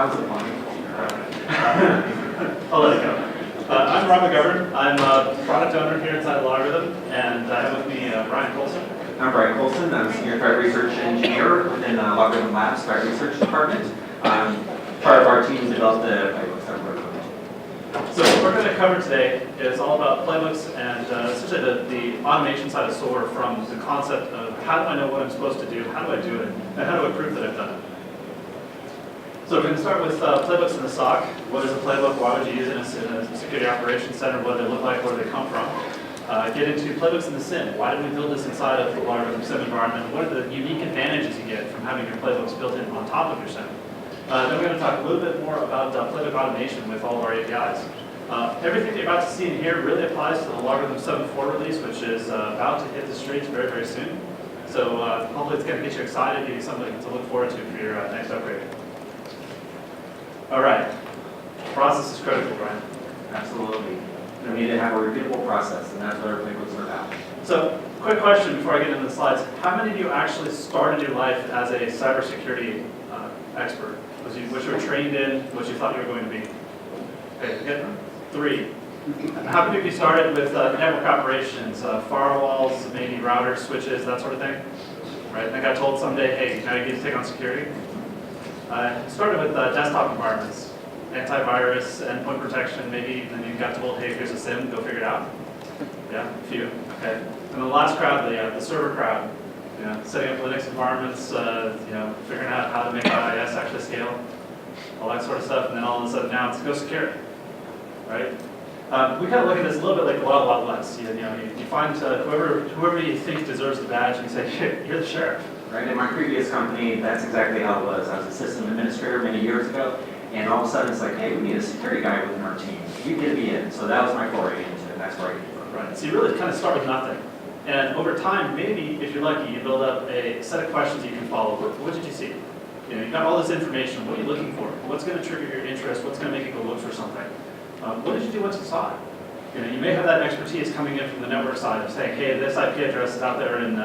How's it going? I'll let it go. I'm Rob McGovern. I'm a product owner here inside LogRhythm, and I have with me Brian Colson. I'm Brian Colson. I'm a senior threat research engineer within LogRhythm Labs threat research department. Part of our team developed the playbooks that we're going to. So what we're going to cover today is all about playbooks and essentially the automation side of SOAR, from the concept of how do I know what I'm supposed to do, how do I do it, and how do I prove that I've done it. So we're going to start with playbooks in the SOC. What is a playbook? Why would you use it in a security operations center? What do they look like? Where do they come from? Get into playbooks in the SIM. Why did we build this inside of the LogRhythm SIM environment? What are the unique advantages you get from having your playbooks built in on top of your SIM? Then we're going to talk a little bit more about playbook automation with all of our APIs. Everything you're about to see in here really applies to the LogRhythm 7.4 release, which is about to hit the streets very, very soon. So hopefully it's going to get you excited, give you something to look forward to for your next upgrade. All right, process is critical, Brian. Absolutely. We need to have a repeatable process, and that's what our playbooks are about. So, quick question before I get into the slides. How many of you actually started your life as a cybersecurity expert? What you were trained in, what you thought you were going to be? Okay, good. 3. How many of you started with network operations, firewalls, maybe routers, switches, that sort of thing? Right, and I got told someday, hey, now you get to take on security. Started with desktop environments, antivirus, endpoint protection, maybe, and then you got told, hey, here's a SIM, go figure it out. Yeah, a few, okay. And the last crowd, the server crowd, setting up Linux environments, figuring out how to make IIS actually scale, all that sort of stuff, and then all of a sudden now it's go secure, right? We kind of look at this a little bit like the Wild Wild West. You find whoever you think deserves the badge, and you say, you're the sheriff. Right, in my previous company, that's exactly how it was. I was a system administrator many years ago, and all of a sudden it's like, hey, we need a security guy within our team. You get to be in. So that was my foray into it. That's where I came from. Right, so you really kind of start with nothing. And over time, maybe, if you're lucky, you build up a set of questions you can follow. What did you see? You got all this information. What are you looking for? What's going to trigger your interest? What's going to make you go look for something? What did you do once you saw it? You may have that expertise coming in from the network side of saying, hey, this IP address is out there in,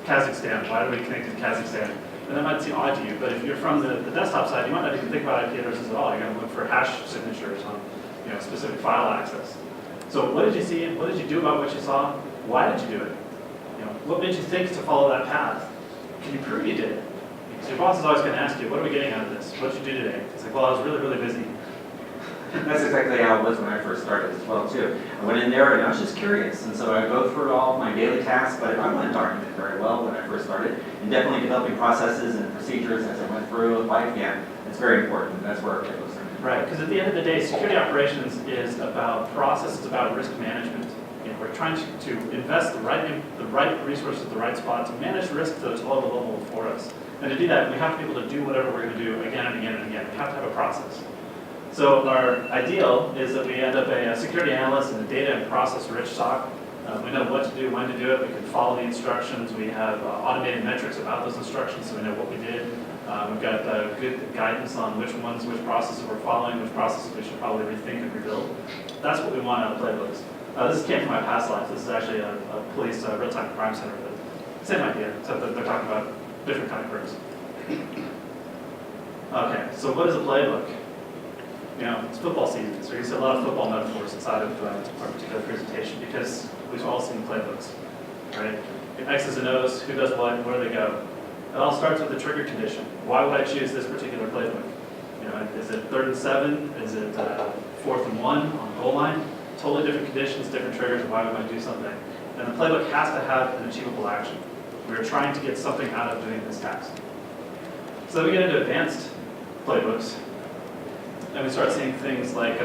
Kazakhstan. Why do we connect to Kazakhstan? And that might seem odd to you, but if you're from the desktop side, you might not even think about IP addresses at all. You're going to look for hash signatures on, specific file access. So what did you see? What did you do about what you saw? Why did you do it? What made you think to follow that path? Can you prove you did it? Because your boss is always going to ask you, what are we getting out of this? What did you do today? It's like, well, I was really, really busy. That's exactly how it was when I first started as well, too. I went in there and I was just curious, and so I go through all of my daily tasks, but I went document very well when I first started, and definitely developing processes and procedures as I went through life. Yeah, it's very important. That's where our playbooks are. Right, because at the end of the day, security operations is about process, it's about risk management. We're trying to invest the right resources at the right spot to manage risk to the total level for us. And to do that, we have to be able to do whatever we're going to do again and again and again. We have to have a process. So our ideal is that we end up a security analyst in a data and process-rich SOC. We know what to do, when to do it. We can follow the instructions. We have automated metrics about those instructions, so we know what we did. We've got good guidance on which processes we're following, which processes we should probably rethink and rebuild. That's what we want out of playbooks. This came from my past life. This is actually a police real-time crime center. But same idea, except that they're talking about different kind of groups. Okay, so what is a playbook? It's football season, so you see a lot of football metaphors inside of our particular presentation because we've all seen playbooks, right? X's and O's, who does what, where do they go? It all starts with the trigger condition. Why would I choose this particular playbook? Is it 3rd and 7? Is it 4th and 1 on the goal line? Totally different conditions, different triggers, why would I do something? And the playbook has to have an achievable action. We're trying to get something out of doing this task. So then we get into advanced playbooks. And we start seeing things like,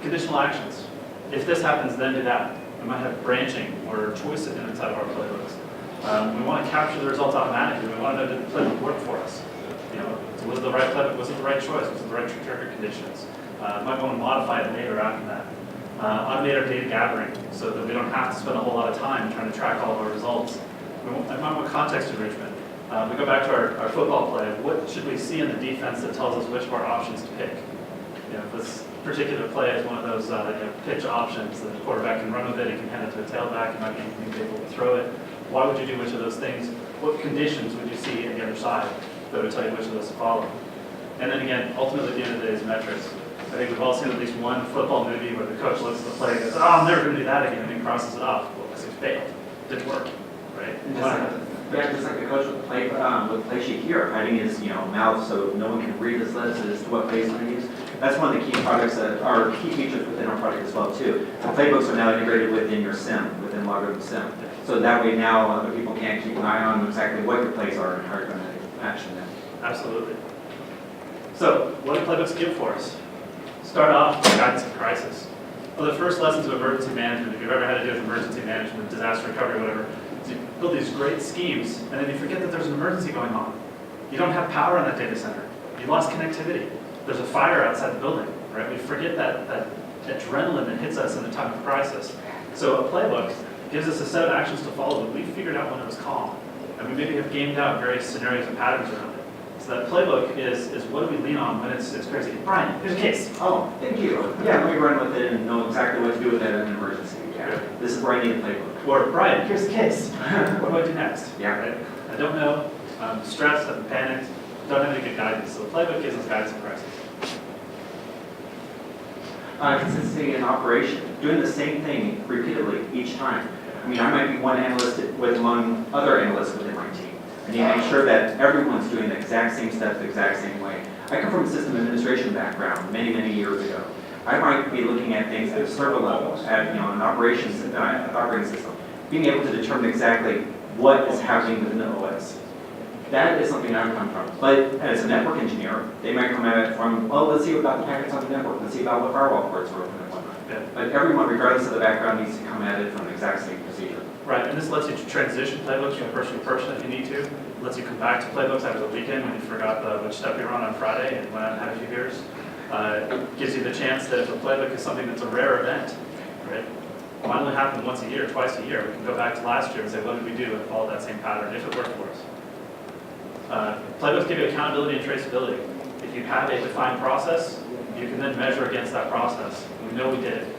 conditional actions. If this happens, then do that. We might have branching or choice inside of our playbooks. We want to capture the results automatically. We want to know that the playbook work for us. So was it the right playbook? Was it the right choice? Was it the right trigger conditions? Might want to modify it later after that. Automate our data gathering so that we don't have to spend a whole lot of time trying to track all of our results. I might want context enrichment. We go back to our football play. What should we see in the defense that tells us which of our options to pick? This particular play is one of those pitch options. The quarterback can run with it, he can hand it to a tailback, he might be able to throw it. Why would you do which of those things? What conditions would you see on the other side? that would tell you which of those to follow. And then again, ultimately at the end of the day is metrics. I think we've all seen at least one football movie where the coach looks at the play and goes, oh, I'm never going to do that again, and he crosses it off. Well, because he failed. Didn't work, right? Just like the coach with the play sheet here, hiding his mouth so no one can read his lips as to what plays he's going to use. That's one of the key products that are key features within our product as well too. The playbooks are now integrated within your sim, within LogRhythm sim. So that way now other people can't keep an eye on exactly what your plays are and how you're going to action them. Absolutely. So what do playbooks give for us? Start off with guidance in crisis. Well, the first lessons of emergency management, if you've ever had to do with emergency management, disaster recovery, whatever, is you build these great schemes, and then you forget that there's an emergency going on. You don't have power in that data center. You lost connectivity. There's a fire outside the building, right? We forget that adrenaline that hits us in a time of crisis. So a playbook gives us a set of actions to follow that we figured out when it was calm. And we maybe have gamed out various scenarios and patterns around it. So that playbook is what do we lean on when it's crazy? Brian, here's a case. Oh, thank you. Yeah, let me run with it and know exactly what to do with it in an emergency. Yeah. This is where I need a playbook. Or, Brian, here's the case. What do I do next? Yeah. Right? I don't know. I'm stressed, I'm panicked, don't have any good guidance. So the playbook gives us guidance in crisis. Consistency in operation, doing the same thing repeatedly each time. I mean, I might be one analyst with among other analysts within my team. I need to make sure that everyone's doing the exact same steps the exact same way. I come from a system administration background many, many years ago. I might be looking at things at a server level, at an operating system, being able to determine exactly what is happening within the OS. That is something I come from. But as a network engineer, they might come at it from, well, let's see about the packets on the network, let's see about what firewall ports are open and whatnot. Yeah. But everyone, regardless of the background, needs to come at it from the exact same procedure. Right, and this lets you transition playbooks from person to person if you need to. It lets you come back to playbooks after the weekend when you forgot which step you were on Friday and went out and had a few beers. It gives you the chance that if a playbook is something that's a rare event, right? It might only happen once a year, twice a year. We can go back to last year and say, what did we do and follow that same pattern if it worked for us. Playbooks give you accountability and traceability. If you have a defined process, you can then measure against that process. We know we did it.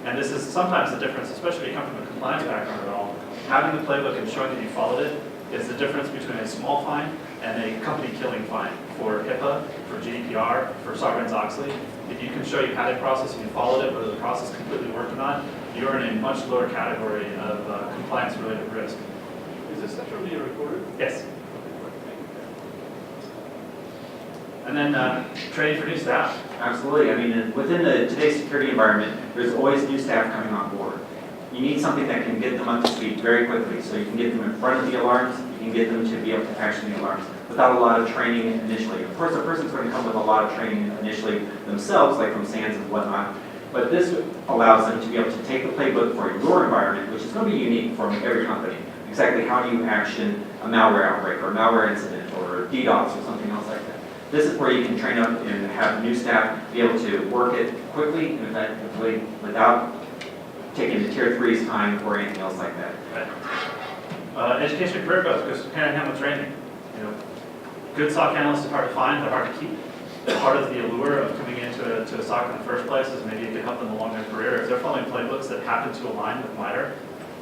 And this is sometimes the difference, especially if you come from a compliance background at all. Having the playbook and showing that you followed it is the difference between a small fine and a company-killing fine for HIPAA, for GDPR, for Sarbanes-Oxley. If you can show you had a process and you followed it, whether the process completely worked or not, you're in a much lower category of compliance-related risk. Is this session being recorded? Yes. And then training for new staff. Absolutely. I mean, within today's security environment, there's always new staff coming on board. You need something that can get them up to speed very quickly. So you can get them in front of the alarms, you can get them to be able to action the alarms without a lot of training initially. Of course, a person's going to come with a lot of training initially themselves, like from SANS and whatnot. But this allows them to be able to take the playbook for your environment, which is going to be unique from every company. Exactly how do you action a malware outbreak or a malware incident or DDoS or something else like that. This is where you can train up and have new staff be able to work it quickly and effectively without taking the tier 3's time or anything else like that. Right. Education and career growth goes hand in hand with training. You know, good SOC analysts are hard to find, they're hard to keep. Part of the allure of coming into a SOC in the first place is maybe it can help them along their career. If they're following playbooks that happen to align with MITRE,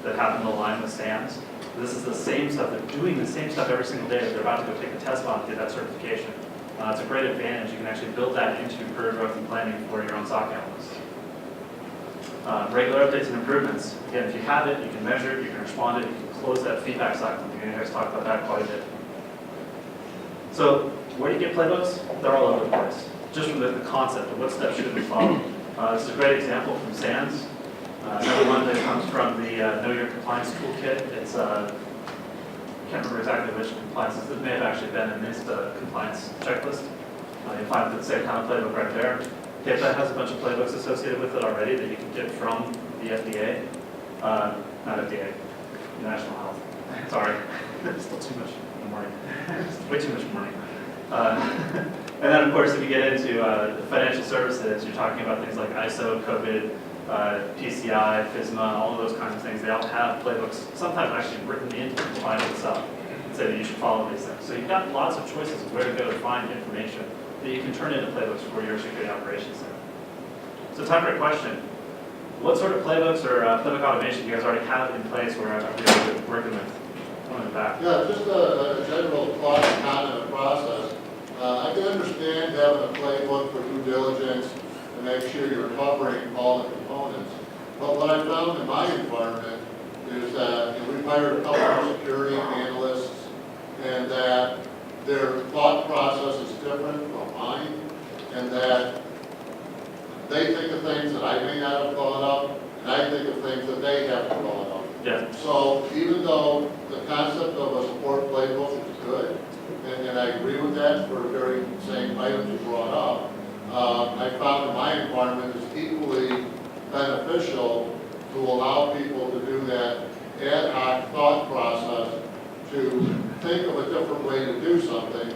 that happen to align with SANS, this is the same stuff, they're doing the same stuff every single day that they're about to go take the test on to get that certification. It's a great advantage. You can actually build that into career growth and planning for your own SOC analysts. Regular updates and improvements. Again, if you have it, you can measure it, you can respond to it, you can close that feedback cycle. You guys talked about that quite a bit. So where do you get playbooks? They're all over the place. Just from the concept of what steps should we follow. This is a great example from SANS. Another one that comes from the Know Your Compliance Toolkit. It's I can't remember exactly which compliances. It may have actually been in this compliance checklist. You'll find the same kind of playbook right there. HIPAA has a bunch of playbooks associated with it already that you can get from the FDA. Not FDA, National Health. Sorry, still too much in the morning. Way too much morning. And then, of course, if you get into financial services, you're talking about things like ISO, COVID, PCI, FISMA, all of those kinds of things. They all have playbooks, sometimes actually written into the compliance itself, and say that you should follow these things. So you've got lots of choices of where to go to find information that you can turn into playbooks for your security operations center. So time for a question. What sort of playbooks or playbook automation do you guys already have in place where you're working with? One in the back. Yeah, just a general plot and content process. to make sure you're covering all the components. But what I found in my environment is that we've hired a couple of security analysts, and that their thought process is different from mine, and that they think of things that I may not have thought of, and I think of things that they haven't thought of. Yeah. So even though the concept of a support playbook is good, and I agree with that for the very same items you brought up, I found in my environment is equally beneficial to allow people to do that ad hoc thought process, to think of a different way to do something,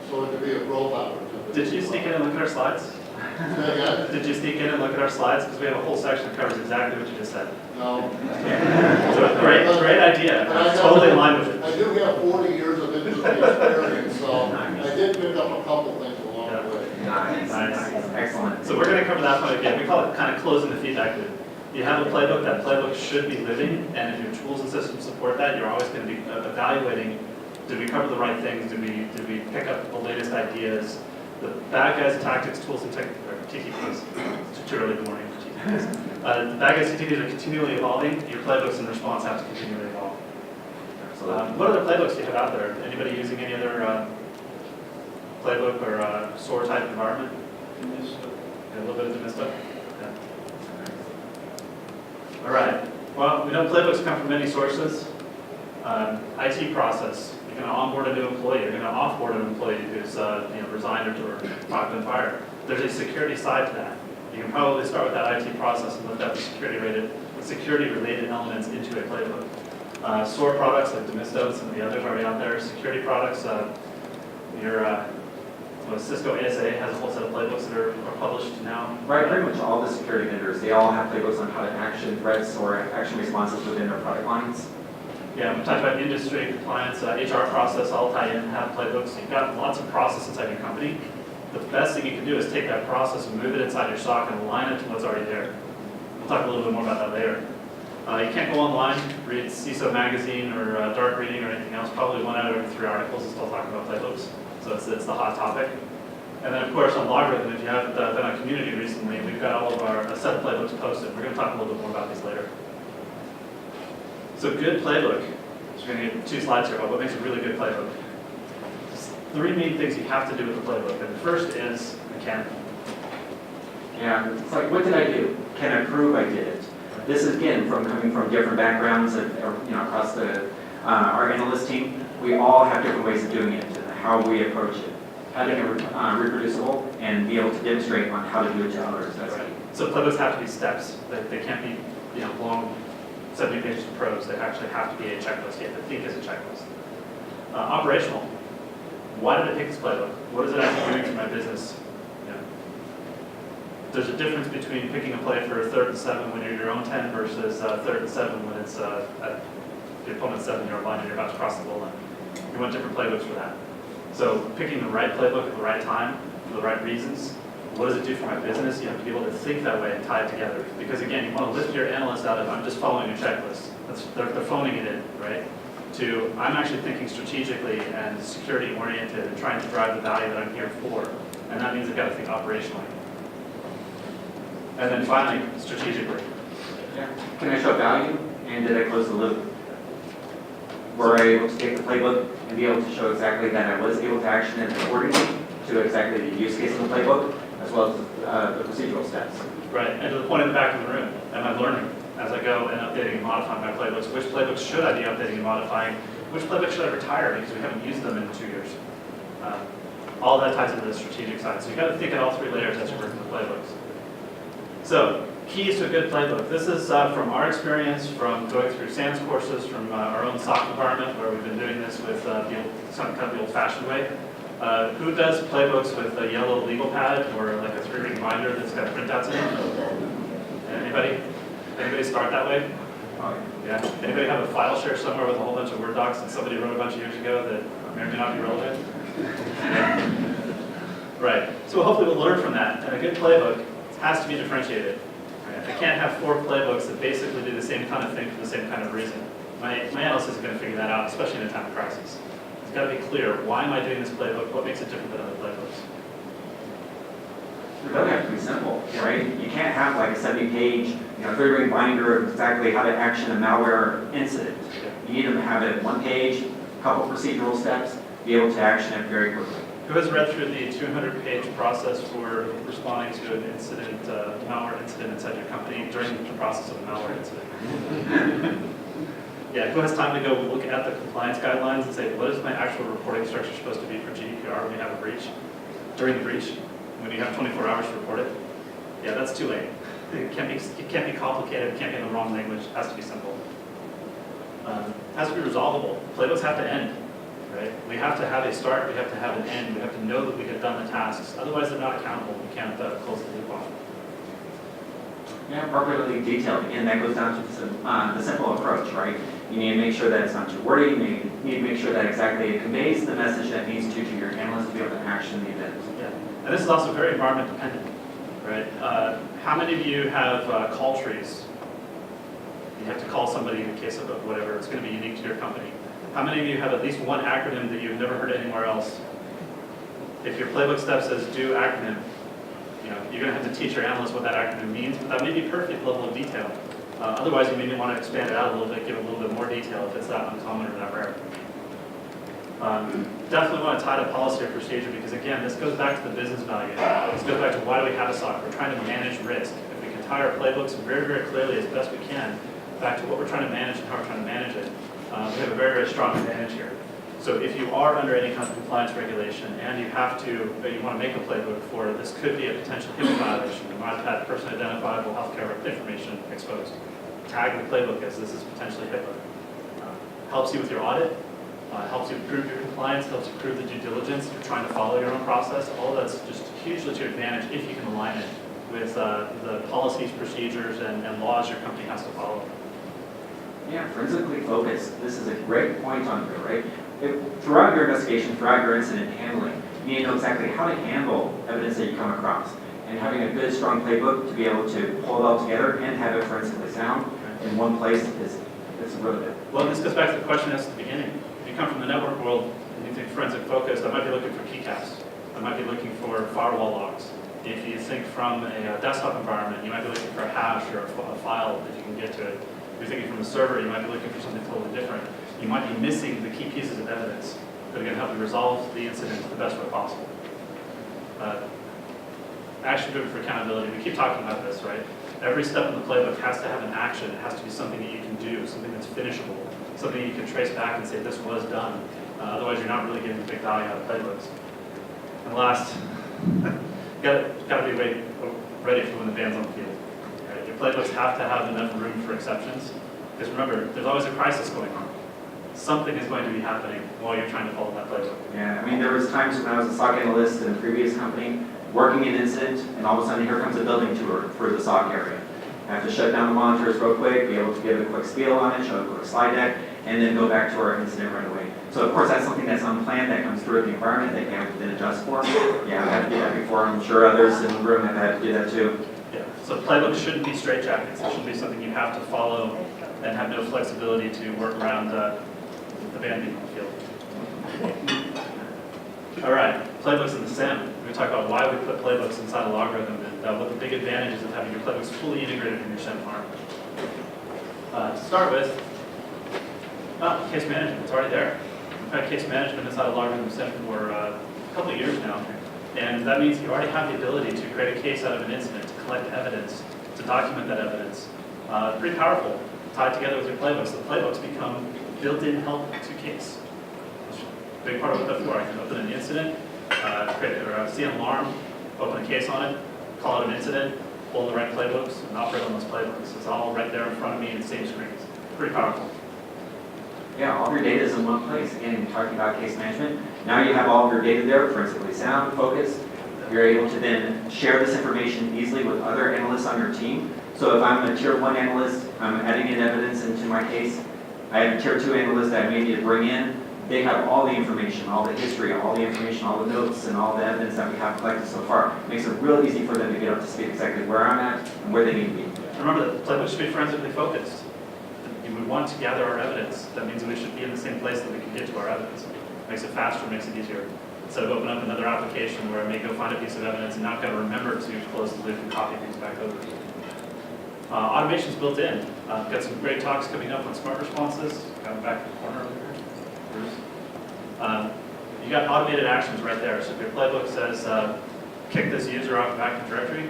so it could be a growth opportunity. Did you sneak in and look at our slides? Say again? Did you sneak in and look at our slides? Because we have a whole section that covers exactly what you just said. No. So great idea. But I Totally in line with it. I do have 40 years of industry experience, so I did pick up a couple things along the way. Nice. Excellent. So we're going to cover that point again. We call it kind of closing the feedback loop. You have a playbook, that playbook should be living, and if your tools and systems support that, you're always going to be evaluating, did we cover the right things, did we pick up the latest ideas, the bad guys, tactics, tools, and TTPs. It's too early in the morning for TTPs. The bad guys, TTPs are continually evolving, your playbooks in response have to continually evolve. What other playbooks do you have out there? Anybody using any other playbook or SOAR type environment? A little bit of Demisto? Yeah. All right. Well, we know playbooks come from many sources. IT process. You're going to onboard a new employee. You're going to offboard an employee who's resigned or not been fired. There's a security side to that. You can probably start with that IT process and look at the security-related elements into a playbook. SOAR products like Demisto and some of the others already out there. Security products. Cisco ASA has a whole set of playbooks that are published now. Right, pretty much all the security vendors, they all have playbooks on how to action threats or action responses within their product lines. Yeah, we talked about industry, compliance, HR process, all tie in, have playbooks. You've got lots of process inside your company. The best thing you can do is take that process and move it inside your SOC and align it to what's already there. We'll talk a little bit more about that later. You can't go online, read CISO magazine or dark reading or anything else. Probably 1 out of every 3 articles is still talking about playbooks. So it's the hot topic. And then of course on LogRhythm, if you haven't been on community recently, we've got all of a set of playbooks posted. We're going to talk a little bit more about these later. So good playbook. So we're going to get 2 slides here about what makes a really good playbook. There's 3 main things you have to do with the playbook. And the first is mechanical. Yeah, it's like, what did I do? Can I prove I did it? This is again coming from different backgrounds across our analyst team. We all have different ways of doing it and how we approach it. Having it reproducible and be able to demonstrate on how to do it to others. That's right. So playbooks have to be steps. They can't be long 70 pages of prose. They actually have to be a checklist. You have to think as a checklist. Operational. Why did I pick this playbook? What is it actually doing for my business? There's a difference between picking a play for 3rd and 7 when you're your own 10 versus 3rd and 7 when it's at the opponent's 7-yard line and you're about to cross the goal line. You want different playbooks for that. So picking the right playbook at the right time for the right reasons. What does it do for my business? You have to be able to think that way and tie it together. Because again, you want to lift your analyst out of I'm just following a checklist. They're phoning it in, right? To I'm actually thinking strategically and security oriented and trying to drive the value that I'm here for. And that means I've got to think operationally. And then finally, strategically. Yeah. Can I show value? And did I close the loop? Were I able to take the playbook and be able to show exactly that I was able to action it accordingly to exactly the use case of the playbook, as well as the procedural steps? Right, and to the point in the back of the room, am I learning as I go and updating and modifying my playbooks? Which playbooks should I be updating and modifying? Which playbooks should I retire because we haven't used them in 2 years? All that ties into the strategic side. So you've got to think at all 3 layers as you're working with playbooks. So, keys to a good playbook. This is from our experience, from going through SANS courses, from our own SOC environment, where we've been doing this with kind of the old-fashioned way. Who does playbooks with a yellow legal pad or like a 3-ring binder that's got printouts in it? Anybody? Anybody start that way? Yeah. Anybody have a file share somewhere with a whole bunch of Word docs that somebody wrote a bunch of years ago that may or may not be relevant? Right. So hopefully we'll learn from that. And a good playbook has to be differentiated. Right? I can't have 4 playbooks that basically do the same kind of thing for the same kind of reason. My analyst is going to figure that out, especially in a time of crisis. It's got to be clear, why am I doing this playbook? What makes it different than other playbooks? It doesn't have to be simple, right? You can't have like a 70-page, 30-ring binder of exactly how to action a malware incident. You need them to have it one page, a couple procedural steps, be able to action it very quickly. Who has read through the 200-page process for responding to an incident, malware incident inside your company during the process of a malware incident? Yeah, who has time to go look at the compliance guidelines and say, what is my actual reporting structure supposed to be for GDPR when we have a breach? During the breach, when you have 24 hours to report it? Yeah, that's too late. It can't be complicated, it can't be in the wrong language, it has to be simple. It has to be resolvable. Playbooks have to end, right? We have to have a start, we have to have an end, we have to know that we have done the tasks. Otherwise, they're not accountable. We can't close the loop on them. Yeah, appropriately detailed. Again, that goes down to the simple approach, right? You need to make sure that it's not too wordy. You need to make sure that exactly it conveys the message that it needs to your analyst to be able to action the event. Yeah, and this is also very environment dependent, right? How many of you have call trees? You have to call somebody in the case of whatever. It's going to be unique to your company. How many of you have at least one acronym that you've never heard anywhere else? If your playbook step says do acronym, you're going to have to teach your analyst what that acronym means, but that may be perfect level of detail. Otherwise, you maybe want to expand it out a little bit, give it a little bit more detail if it's that uncommon or that rare. Definitely want to tie to policy or procedure because, again, this goes back to the business value. This goes back to why do we have a SOC? We're trying to manage risk. If we can tie our playbooks very, very clearly as best we can back to what we're trying to manage and how we're trying to manage it, we have a very, very strong advantage here. So if you are under any kind of compliance regulation and you want to make a playbook for this could be a potential HIPAA violation, you might have had personally identifiable healthcare information exposed. Tag the playbook as this is potentially HIPAA. Helps you with your audit, helps you prove your compliance, helps you prove the due diligence, you're trying to follow your own process. All of that's just hugely to your advantage if you can align it with the policies, procedures, and laws your company has to follow. Yeah, forensically focused. This is a great point on here, right? Throughout your investigation, throughout your incident handling, you need to know exactly how to handle evidence that you come across. And having a good, strong playbook to be able to pull it all together and have it forensically sound in one place is really good. Well, this goes back to the question asked at the beginning. If you come from the network world and you think forensic focused, I might be looking for keycaps. I might be looking for firewall logs. If you think from a desktop environment, you might be looking for a hash or a file that you can get to it. If you're thinking from the server, you might be looking for something totally different. You might be missing the key pieces of evidence that are going to help you resolve the incident the best way possible. Action driven for accountability, we keep talking about this, right? Every step in the playbook has to have an action. It has to be something that you can do, something that's finishable, something you can trace back and say this was done. Otherwise, you're not really getting the big value out of playbooks. And last, got to be ready for when the band's on the field. Right? Your playbooks have to have enough room for exceptions. Because remember, there's always a crisis going on. Something is going to be happening while you're trying to follow that playbook. Yeah, I mean, there was times when I was a SOC analyst in a previous company, working an incident, and all of a sudden here comes a building tour for the SOC area. I have to shut down the monitors real quick, be able to give a quick spiel on it, show a quick slide deck, and then go back to our incident right away. So of course that's something that's unplanned that comes through the environment that you have to then adjust for. Yeah, I've had to do that before. I'm sure others in the room have had to do that too. Yeah. So playbooks shouldn't be straitjackets. It should be something you have to follow and have no flexibility to work around the band being on the field. All right, playbooks in the SIM. We're going to talk about why we put playbooks inside a LogRhythm and what the big advantages of having your playbooks fully integrated in your SIM are. To start with, case management. It's already there. We've had case management inside a LogRhythm SIM for a couple of years now. And that means you already have the ability to create a case out of an incident, to collect evidence, to document that evidence. Pretty powerful, tied together with your playbooks. The playbooks become built-in help to case. A big part of what that's for. I can open an incident, see an alarm, open a case on it, call it an incident, pull the right playbooks, and operate on those playbooks. It's all right there in front of me in the same screens. Pretty powerful. Yeah, all of your data is in one place. Again, talking about case management. Now you have all of your data there, forensically sound, focused. You're able to then share this information easily with other analysts on your team. So if I'm a tier 1 analyst, I'm adding in evidence into my case. I have a tier 2 analyst that I may need to bring in. They have all the information, all the history, all the information, all the notes, and all the evidence that we have collected so far. It makes it real easy for them to get up to speed exactly where I'm at and where they need to be. Remember that playbooks should be forensically focused. We want to gather our evidence. That means we should be in the same place that we can get to our evidence. It makes it faster, makes it easier. instead of opening up another application where I may go find a piece of evidence and now I've got to remember to close the loop and copy things back over. Automation's built in. Got some great talks coming up on smart responses. Got them back in the corner over here. Bruce. You got automated actions right there. So if your playbook says, kick this user off of Active Directory,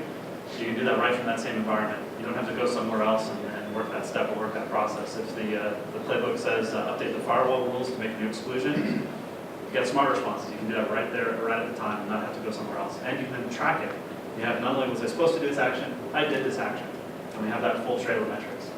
you can do that right from that same environment. You don't have to go somewhere else and work that step or work that process. If the playbook says, update the firewall rules to make a new exclusion, you get smart responses. You can do that right there, right at the time, and not have to go somewhere else. And you can track it. You have not only was I supposed to do this action, I did this action. And we have that full trail of metrics.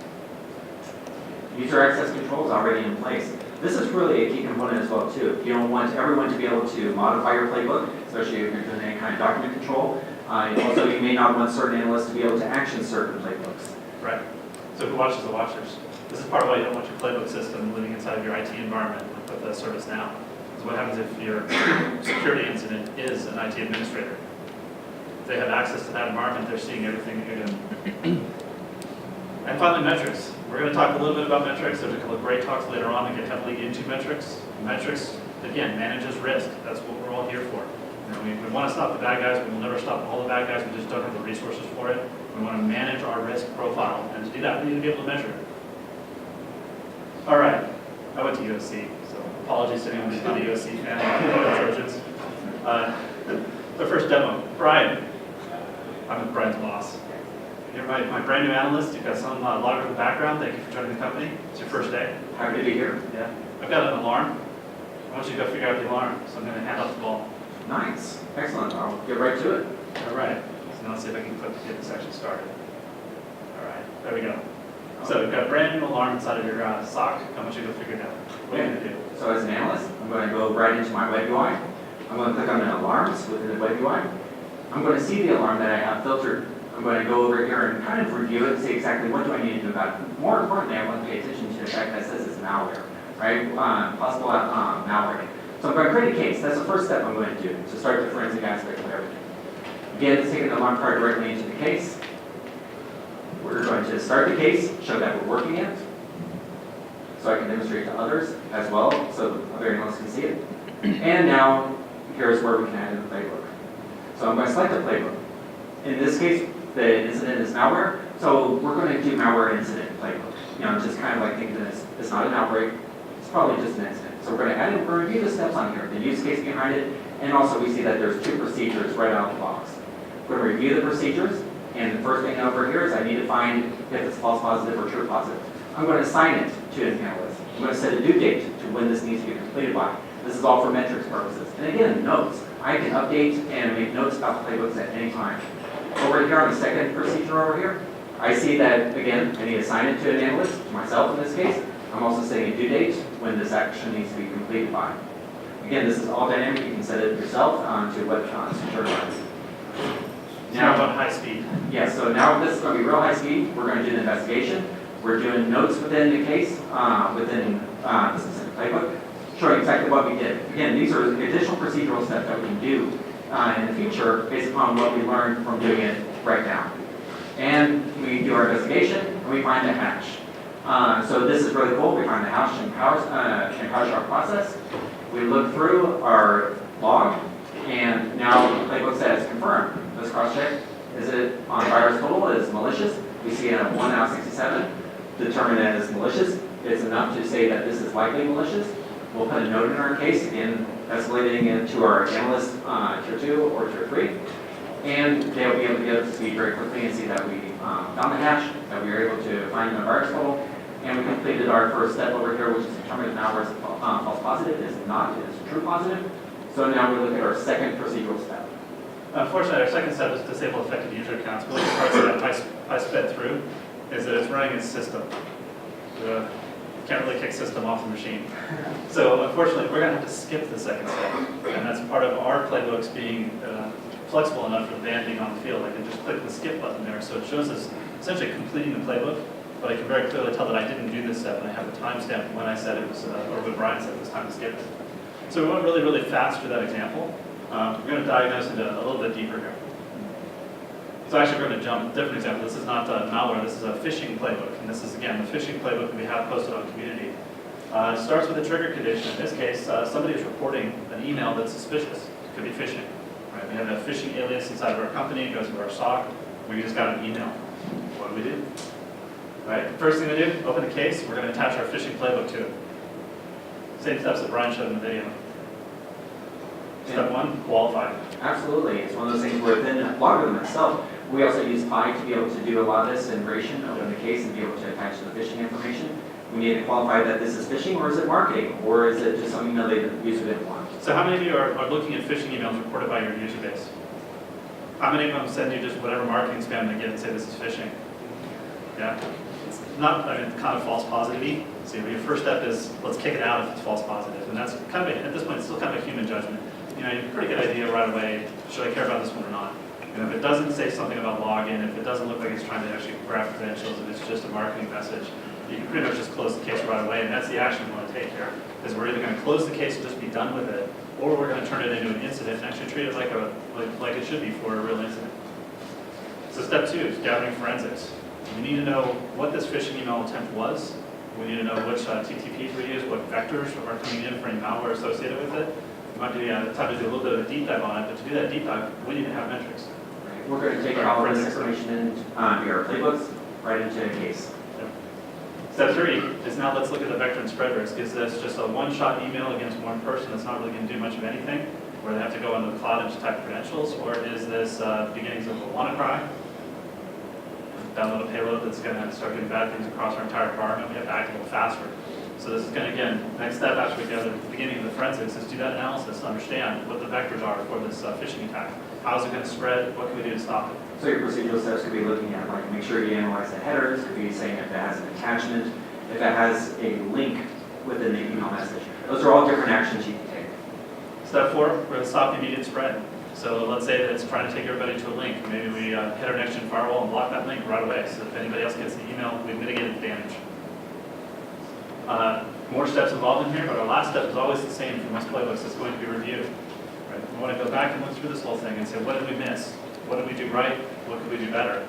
User access control is already in place. This is really a key component as well too. You don't want everyone to be able to modify your playbook, especially if you're doing any kind of document control. Also, you may not want certain analysts to be able to action certain playbooks. Right. So who watches the watchers? This is part of why you don't want your playbook system living inside of your IT environment with the service now. So what happens if your security incident is an IT administrator? If they have access to that environment, they're seeing everything that you're doing. And finally, metrics. We're going to talk a little bit about metrics. There's a couple of great talks later on that get heavily into metrics. Metrics, again, manages risk. That's what we're all here for. We want to stop the bad guys. We will never stop all the bad guys. We just don't have the resources for it. We want to manage our risk profile. And to do that, we need to be able to measure it. All right. I went to USC, so apologies to anyone who's not a USC fan. Trojans. The first demo. Brian. I'm Brian's boss. You're my brand new analyst. You've got some LogRhythm background. Thank you for joining the company. It's your first day. Happy to be here. Yeah. I've got an alarm. I want you to go figure out the alarm, so I'm going to hand off the ball. Nice. Excellent. I'll get right to it. All right. So now let's see if I can click to get this section started. All right. There we go. So we've got a brand new alarm inside of your sock. I want you to go figure it out. What are you going to do? So as an analyst, I'm going to go right into my web UI. I'm going to click on the alarms within the web UI. I'm going to see the alarm that I have filtered. I'm going to go over here and kind of review it and see exactly what do I need to do about it. More importantly, I want to pay attention to the fact that it says it's malware, right? Possible malware. So I'm going to create a case. That's the first step I'm going to do to start the forensic aspect of everything. Again, let's take an alarm card directly into the case. We're going to start the case, show that we're working it, so I can demonstrate to others as well, so other analysts can see it. And now, here's where we can add in the playbook. So I'm going to select the playbook. In this case, the incident is malware, so we're going to do malware incident playbook. Just kind of like thinking that it's not an outbreak, it's probably just an incident. So we're going to add it, we're going to review the steps on here, the use case behind it, and also we see that there's 2 procedures right out of the box. We're going to review the procedures, and the first thing over here is I need to find if it's false positive or true positive. I'm going to assign it to an analyst. I'm going to set a due date to when this needs to be completed by. This is all for metrics purposes. And again, notes. I can update and make notes about the playbooks at any time. Over here on the second procedure over here, I see that, again, I need to assign it to an analyst, to myself in this case. I'm also setting a due date when this action needs to be completed by. Again, this is all dynamic. You can set it yourself to what secure lines. Now about high speed. Yeah, so now this is going to be real high speed. We're going to do the investigation. We're doing notes within the case, within the specific playbook, showing exactly what we did. Again, these are additional procedural steps that we can do in the future based upon what we learned from doing it right now. And we do our investigation, and we find the hash. So this is really cool. We find the hash in PowerShell process. We look through our log, and now the playbook says confirmed. Let's cross-check. Is it on virus total? Is malicious? We see a 1 out of 67. Determine that it's malicious. It's enough to say that this is likely malicious. We'll put a note in our case, again, escalating it to our analyst tier 2 or tier 3. And they'll be able to get up to speed very quickly and see that we found the hash, that we were able to find the virus total, and we completed our first step over here, which is determine if malware is false positive. It is not, it is true positive. So now we look at our second procedural step. Unfortunately, our second step is disable affected user accounts. One of the parts that I sped through is that it's running its system. Can't really kick system off the machine. So unfortunately, we're going to have to skip the second step. And that's part of our playbooks being flexible enough for the band being on the field. I can just click the skip button there. So it shows us essentially completing the playbook, but I can very clearly tell that I didn't do this step, and I have a timestamp when I said it was, or when Brian said it was time to skip it. So we went really, really fast through that example. We're going to diagnose into a little bit deeper here. So actually we're going to jump a different example. This is not malware, this is a phishing playbook. And this is, again, the phishing playbook that we have posted on community. It starts with a trigger condition. In this case, somebody is reporting an email that's suspicious. It could be phishing. Right? We have a phishing alias inside of our company. It goes to our SOC. We just got an email. What do? Right? First thing we do, open the case. We're going to attach our phishing playbook to it. Same steps that Brian showed in the video. Step one, qualify. Absolutely, it's one of those things where within LogRhythm itself, we also use Pi to be able to do a lot of this integration, open the case and be able to attach the phishing information. We need to qualify that this is phishing, or is it marketing, or is it just some email the user didn't want? So how many of you are looking at phishing emails reported by your user base? How many of them send you just whatever marketing spam they get and say this is phishing? Yeah, it's not, I mean, kind of false positive-y. So your first step is, let's kick it out if it's false positive. And that's kind of, at this point, it's still kind of a human judgment. You know, you have a pretty good idea right away, should I care about this one or not? You know, if it doesn't say something about login, if it doesn't look like it's trying to actually grab credentials, if it's just a marketing message, you can pretty much just close the case right away, and that's the action we want to take here. Is we're either going to close the case and just be done with it, or we're going to turn it into an incident and actually treat it like it should be for a real incident. So step two is gathering forensics. We need to know what this phishing email attempt was. We need to know which TTPs we use, what vectors are coming in for any malware associated with it. We might be time to do a little bit of a deep dive on it, but to do that deep dive, we need to have metrics. Right. We're going to take all of this information in your playbooks right into a case. Step three is now let's look at the vector and spread risk. Is this just a one-shot email against one person that's not really going to do much of anything, where they have to go into the cloud and just type credentials, or is this beginnings of a WannaCry? Download a payload that's going to start doing bad things across our entire environment. We have to act a little faster. So this is going to, again, next step after we go to the beginning of the forensics is do that analysis to understand what the vectors are for this phishing attack. How is it going to spread? What can we do to stop it? So your procedural steps could be looking at, like, make sure you analyze the headers, could be saying if it has an attachment, if it has a link within the email message. Those are all different actions you can take. Step four, we're going to stop the immediate spread. So let's say that it's trying to take everybody to a link. Maybe we hit our next-gen firewall and block that link right away, so if anybody else gets the email, we've mitigated the damage. More steps involved in here, but our last step is always the same for most playbooks. It's going to be review. Right? We want to go back and look through this whole thing and say, what did we miss? What did we do right? What could we do better?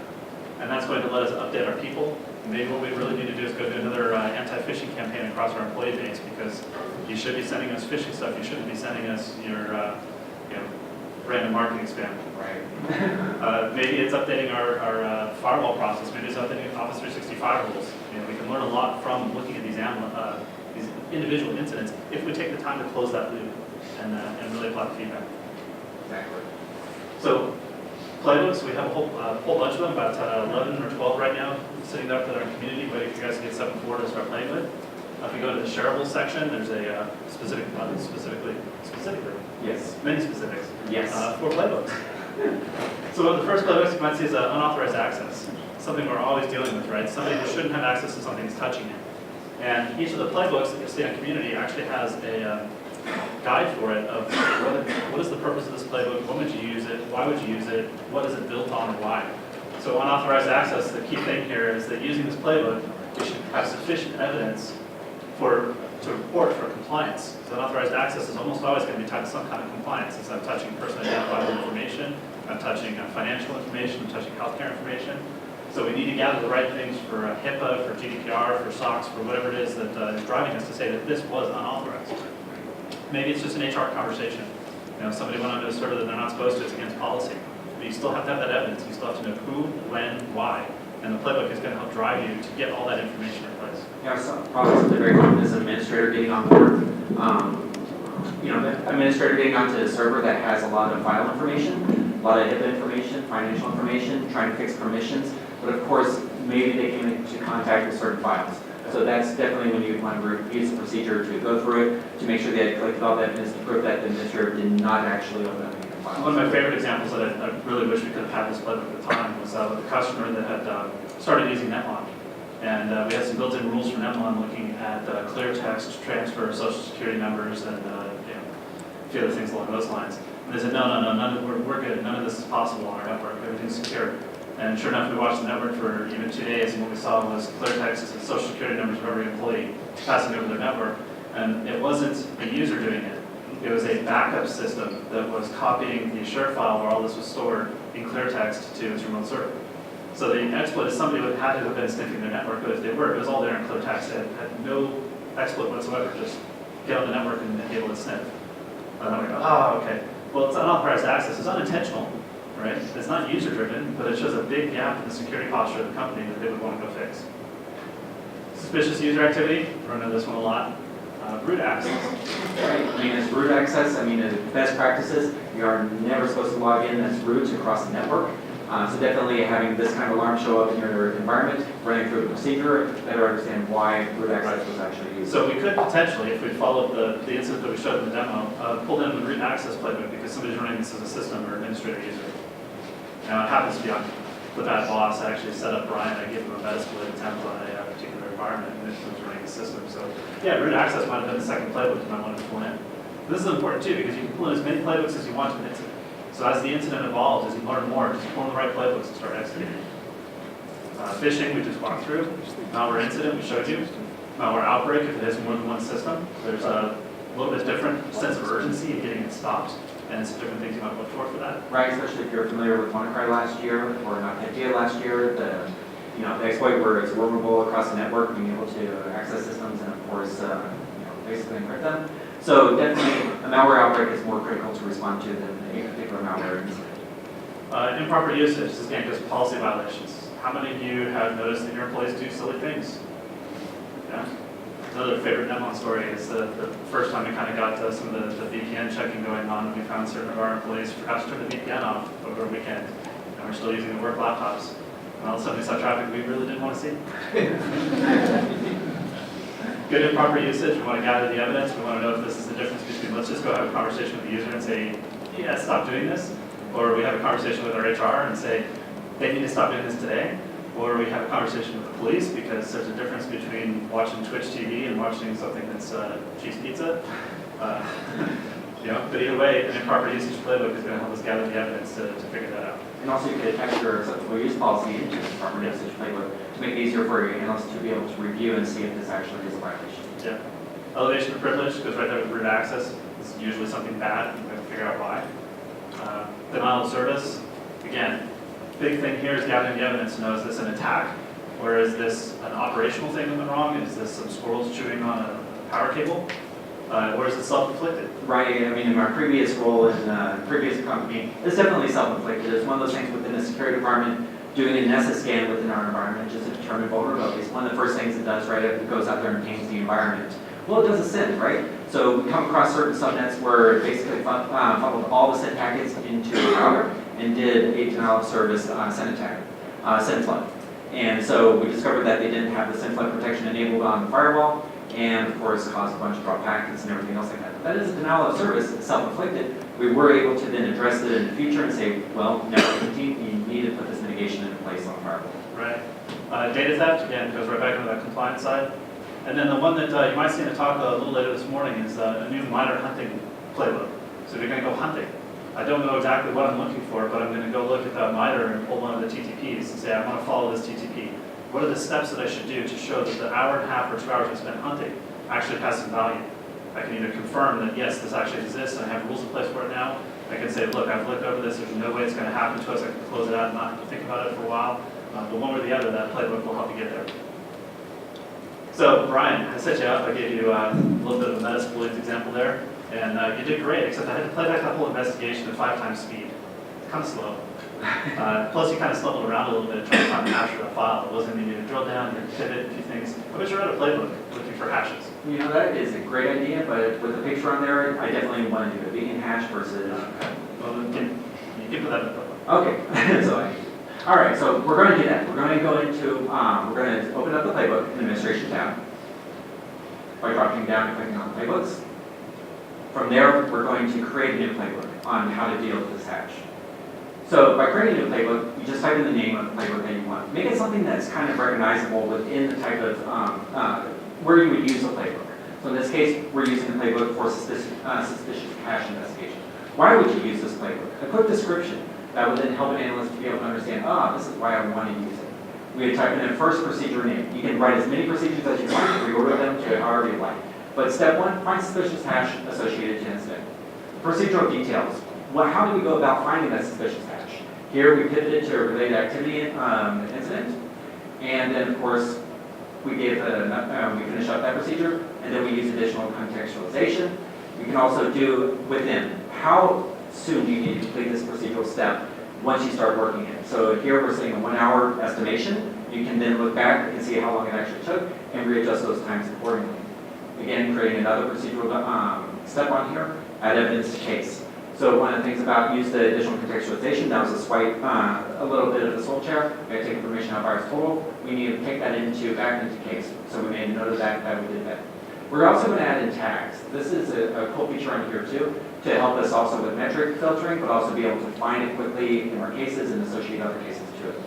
And that's going to let us update our people. Maybe what we really need to do is go do another anti-phishing campaign across our employee base, because you should be sending us phishing stuff. You shouldn't be sending us your random marketing spam. Right. Maybe it's updating our firewall process. Maybe it's updating Office 365 rules. You know, we can learn a lot from looking at these individual incidents if we take the time to close that loop and really apply the feedback. Exactly. So playbooks, we have a whole bunch of them, about 11 or 12 right now, sitting up in our community, waiting for you guys to get 7.4 to start playing with. If we go to the shareable section, there's a specific button, specifically, Yes. many specifics, Yes. for playbooks. So one of the first playbooks you might see is unauthorized access, something we're always dealing with, right? Somebody who shouldn't have access to something is touching it. And each of the playbooks that you'll see on community actually has a guide for it of what is the purpose of this playbook, when would you use it, why would you use it, what is it built on, or why. So unauthorized access, the key thing here is that using this playbook, we should have sufficient evidence to report for compliance. So unauthorized access is almost always going to be tied to some kind of compliance. It's I'm touching personally identifiable information, I'm touching financial information, I'm touching healthcare information. So we need to gather the right things for HIPAA, for GDPR, for SOX, for whatever it is that is driving us to say that this was unauthorized. Maybe it's just an HR conversation. You know, somebody went onto a server that they're not supposed to, it's against policy. But you still have to have that evidence. You still have to know who, when, why. And the playbook is going to help drive you to get all that information in place. Yeah, probably something very common is an administrator getting on board. The administrator getting onto a server that has a lot of file information, a lot of HIPAA information, financial information, trying to fix permissions. But of course, maybe they came into contact with certain files. So that's definitely when you want to use the procedure to go through it, to make sure that you collected all that evidence to prove that the administrator did not actually open up any files. One of my favorite examples that I really wish we could have had this playbook at the time was with a customer that had started using NetMon. And we had some built-in rules for NetMon looking at clear text, transfer, social security numbers, and a few other things along those lines. And they said, no, we're good. None of this is possible on our network. Everything's secure. And sure enough, we watched the network for even 2 days, and what we saw was clear text and social security numbers of every employee passing over their network. And it wasn't the user doing it. It was a backup system that was copying the share file where all this was stored in clear text to its remote server. So the exploit is somebody would have to have been sniffing their network, but if they were, it was all there in clear text. It had no exploit whatsoever, just get on the network and be able to sniff. And I'm like, oh, okay. Well, it's unauthorized access. It's unintentional, right? It's not user-driven, but it shows a big gap in the security posture of the company that they would want to go fix. Suspicious user activity, run into this one a lot. Root access. Right, I mean, it's root access, I mean, the best practices, you are never supposed to log in as root across the network. So definitely having this kind of alarm show up in your environment, running through the procedure, better understand why root access was actually used. So we could potentially, if we followed the instance that we showed in the demo, pull in the root access playbook because somebody's running this as a system or administrator user. Now it happens to be on the bad boss. I actually set up Brian, I gave him a Metasploit attempt on a particular environment and this was running the system. So yeah, root access might have been the second playbook you might want to pull in. This is important too because you can pull in as many playbooks as you want to an incident. So as the incident evolves, as you learn more, just pull in the right playbooks and start executing. Phishing, we just walked through. Malware incident, we showed you. Malware outbreak, if it has more than one system, there's a little bit different sense of urgency in getting it stopped. And some different things you might look for that. Right, especially if you're familiar with WannaCry last year or NotPetya last year, the exploit where it's wormable across the network, being able to access systems and of course, basically encrypt them. So definitely a malware outbreak is more critical to respond to than a particular malware incident. Improper usage, this again goes to policy violations. How many of you have noticed that your employees do silly things? Yeah? Another favorite Nemon story is the first time we kind of got some of the VPN checking going on, and we found certain of our employees forgot to turn the VPN off over a weekend, and we're still using the work laptops. And all of a sudden we saw traffic we really didn't want to see. Good improper usage, we want to gather the evidence, we want to know if this is the difference between let's just go have a conversation with the user and say, yeah, stop doing this, or we have a conversation with our HR and say, they need to stop doing this today. Or we have a conversation with the police because there's a difference between watching Twitch TV and watching something that's cheese pizza. But either way, an improper usage playbook is going to help us gather the evidence to figure that out. And also you could attach your acceptable use policy into the improper usage playbook to make it easier for your analysts to be able to review and see if this actually is a violation. Yeah. Elevation of privilege goes right there with root access. This is usually something bad, and we have to figure out why. Denial of service, again, big thing here is gathering the evidence to know, is this an attack? Or is this an operational thing that went wrong? Is this some squirrels chewing on a power cable? Or is it self-inflicted? Right, I mean, in my previous role in a previous company, it's definitely self-inflicted. It's one of those things within the security department, doing a Nessa scan within our environment just to determine vulnerabilities. One of the first things it does, right, it goes out there and paints the environment. Well, it does a SYN, right? So we come across certain subnets where it basically funneled all the SYN packets into a router and did a denial of service SYN attack, SYN flood. And so we discovered that they didn't have the SYN flood protection enabled on the firewall, and of course caused a bunch of drop packets and everything else like that. That is a denial of service, it's self-inflicted. We were able to then address it in the future and say, well, network team, you need to put this mitigation into place on the firewall. Right. Data theft, again, goes right back into that compliance side. And then the one that you might see in a talk a little later this morning is a new miner hunting playbook. So if you're going to go hunting, I don't know exactly what I'm looking for, but I'm going to go look at that miter and pull one of the TTPs and say, I want to follow this TTP. What are the steps that I should do to show that the hour and a half or 2 hours I spent hunting actually has some value? I can either confirm that, yes, this actually exists and I have rules in place for it now. I can say, look, I've looked over this, there's no way it's going to happen to us. I can close it out and not have to think about it for a while. But one way or the other, that playbook will help you get there. So, Brian, I set you up. I gave you a little bit of a Metasploit example there. And you did great, except I had to play back that whole investigation at 5 times speed. It's kind of slow. Plus, you kind of stumbled around a little bit trying to find the hash for the file. It wasn't easy to drill down, you had to pivot a few things. I wish I read a playbook looking for hashes. You know, that is a great idea, but with the picture on there, I definitely want to do a vegan hash versus... Well, you can put that in the playbook. Okay, all right, so we're going to do that. We're going to go into, we're going to open up the playbook in the administration tab by dropping down and clicking on playbooks. From there, we're going to create a new playbook on how to deal with this hash. So by creating a new playbook, you just type in the name of the playbook that you want. Make it something that's kind of recognizable within the type of, where you would use the playbook. So in this case, we're using the playbook for suspicious hash investigation. Why would you use this playbook? A quick description that would then help an analyst to be able to understand, this is why I want to use it. We would type in a first procedure name. You can write as many procedures as you want, reorder them to however you like. But step 1, find suspicious hash associated to incident. Procedural details. How do we go about finding that suspicious hash? Here we pivoted to a related activity incident, and then of course we finish up that procedure, and then we use additional contextualization. We can also do within, how soon do you need to complete this procedural step once you start working it? So here we're saying a 1 hour estimation. You can then look back and see how long it actually took and readjust those times accordingly. Again, creating another procedural step on here, add evidence to case. So one of the things about use the additional contextualization, that was a swipe, a little bit of the soul chair. I take information out of ours total. We need to take that back into case. So we made a note of that we did that. We're also going to add in tags. This is a cool feature on here too, to help us also with metric filtering, but also be able to find it quickly in our cases and associate other cases to it.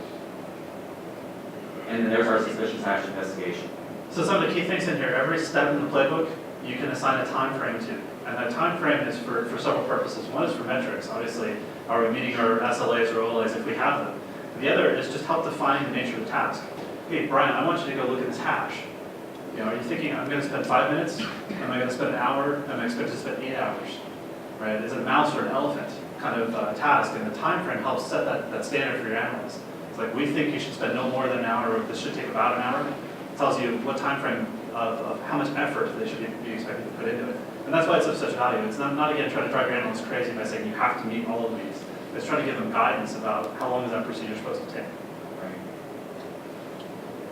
And then there's our suspicious hash investigation. So some of the key things in here, every step in the playbook, you can assign a time frame to. And that time frame is for several purposes. One is for metrics, obviously. Are we meeting our SLAs or OLAs if we have them? The other is just help define the nature of the task. Hey, Brian, I want you to go look at this hash. You know, are you thinking, I'm going to spend 5 minutes? Am I going to spend an hour? Am I expected to spend 8 hours? Right? Is it a mouse or an elephant kind of task? And the time frame helps set that standard for your analyst. It's like, we think you should spend no more than an hour, or this should take about an hour. It tells you what time frame of how much effort they should be expected to put into it. And that's why it's of such value. It's not again, trying to drive your analysts crazy by saying you have to meet all of these. It's trying to give them guidance about how long is that procedure supposed to take.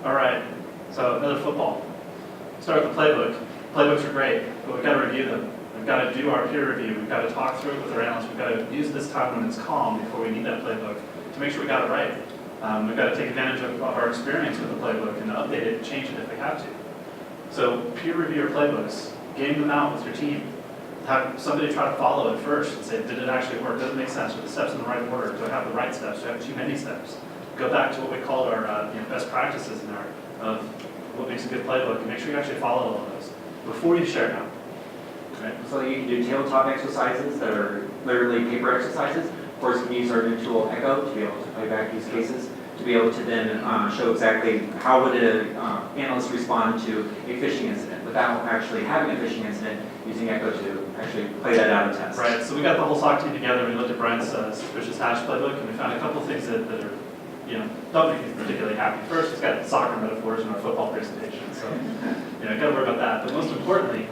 All right, so another football. Start with the playbook. Playbooks are great, but we've got to review them. We've got to do our peer review. We've got to talk through it with our analysts. We've got to use this time when it's calm before we need that playbook to make sure we got it right. We've got to take advantage of our experience with the playbook and update it and change it if we have to. So peer review your playbooks. Game them out with your team. Have somebody try to follow it first and say, did it actually work? Does it make sense? Are the steps in the right order? Do I have the right steps? Do I have too many steps? Go back to what we called our best practices in there of what makes a good playbook and make sure you actually follow all of those before you share it out. Right. So you can do tabletop exercises that are literally paper exercises. Of course, we can use our new tool Echo to be able to play back use cases, to be able to then show exactly how would an analyst respond to a phishing incident without actually having a phishing incident, using Echo to actually play that out and test. Right, so we got the whole SOC team together and we looked at Brian's suspicious hash playbook and we found a couple of things that are, don't make me particularly happy. First, it's got soccer metaphors in our football presentation, so got to worry about that. But most importantly,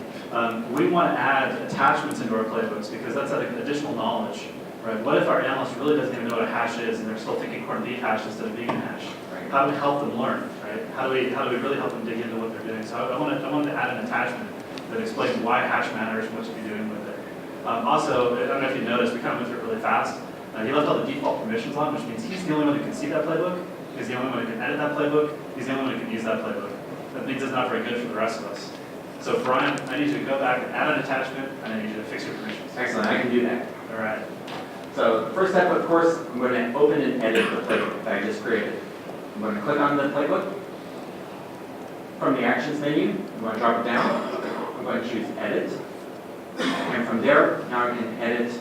we want to add attachments into our playbooks because that's additional knowledge. Right? What if our analyst really doesn't even know what a hash is and they're still thinking corned beef hash instead of vegan hash? Right. How do we help them learn? Right? How do we really help them dig into what they're doing? So I wanted to add an attachment that explains why hash matters and what you'll be doing with it. Also, I don't know if you noticed, we kind of went through it really fast. He left all the default permissions on, which means he's the only one who can see that playbook. He's the only one who can edit that playbook. He's the only one who can use that playbook. That means it's not very good for the rest of us. So Brian, I need you to go back and add an attachment, and I need you to fix your permissions. Excellent, I can do that. All right. So the first step, of course, I'm going to open and edit the playbook that I just created. I'm going to click on the playbook. From the actions menu, I'm going to drop it down. I'm going to choose edit. And from there, now I can edit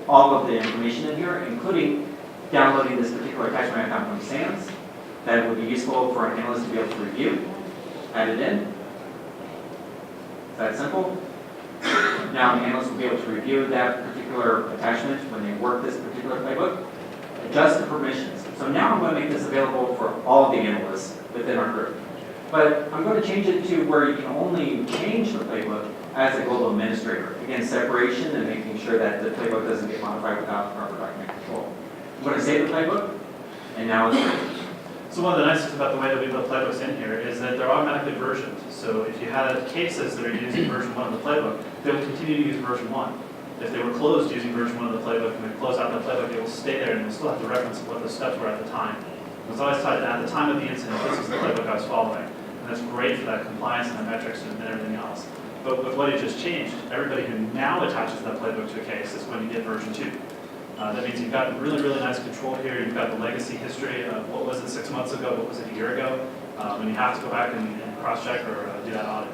all of the information in here, including downloading this particular attachment I found from SANS that would be useful for an analyst to be able to review. Add it in. It's that simple. Now the analyst will be able to review that particular attachment when they work this particular playbook. Adjust the permissions. So now I'm going to make this available for all the analysts within our group. But I'm going to change it to where you can only change the playbook as a global administrator. Again, separation and making sure that the playbook doesn't get modified without proper document control. I'm going to save the playbook, and now it's ready. So one of the nice things about the way that we build playbooks in here is that they're automatically versioned. So if you had cases that are using version 1 of the playbook, they will continue to use version 1. If they were closed using version 1 of the playbook and we close out that playbook, it will stay there and we'll still have the reference of what the steps were at the time. It was always tied to at the time of the incident, this is the playbook I was following. And that's great for that compliance and the metrics and everything else. But with what you just changed, everybody who now attaches that playbook to a case is going to get version 2. That means you've got really, really nice control here. You've got the legacy history of what was it 6 months ago, what was it a year ago, when you have to go back and cross-check or do that audit.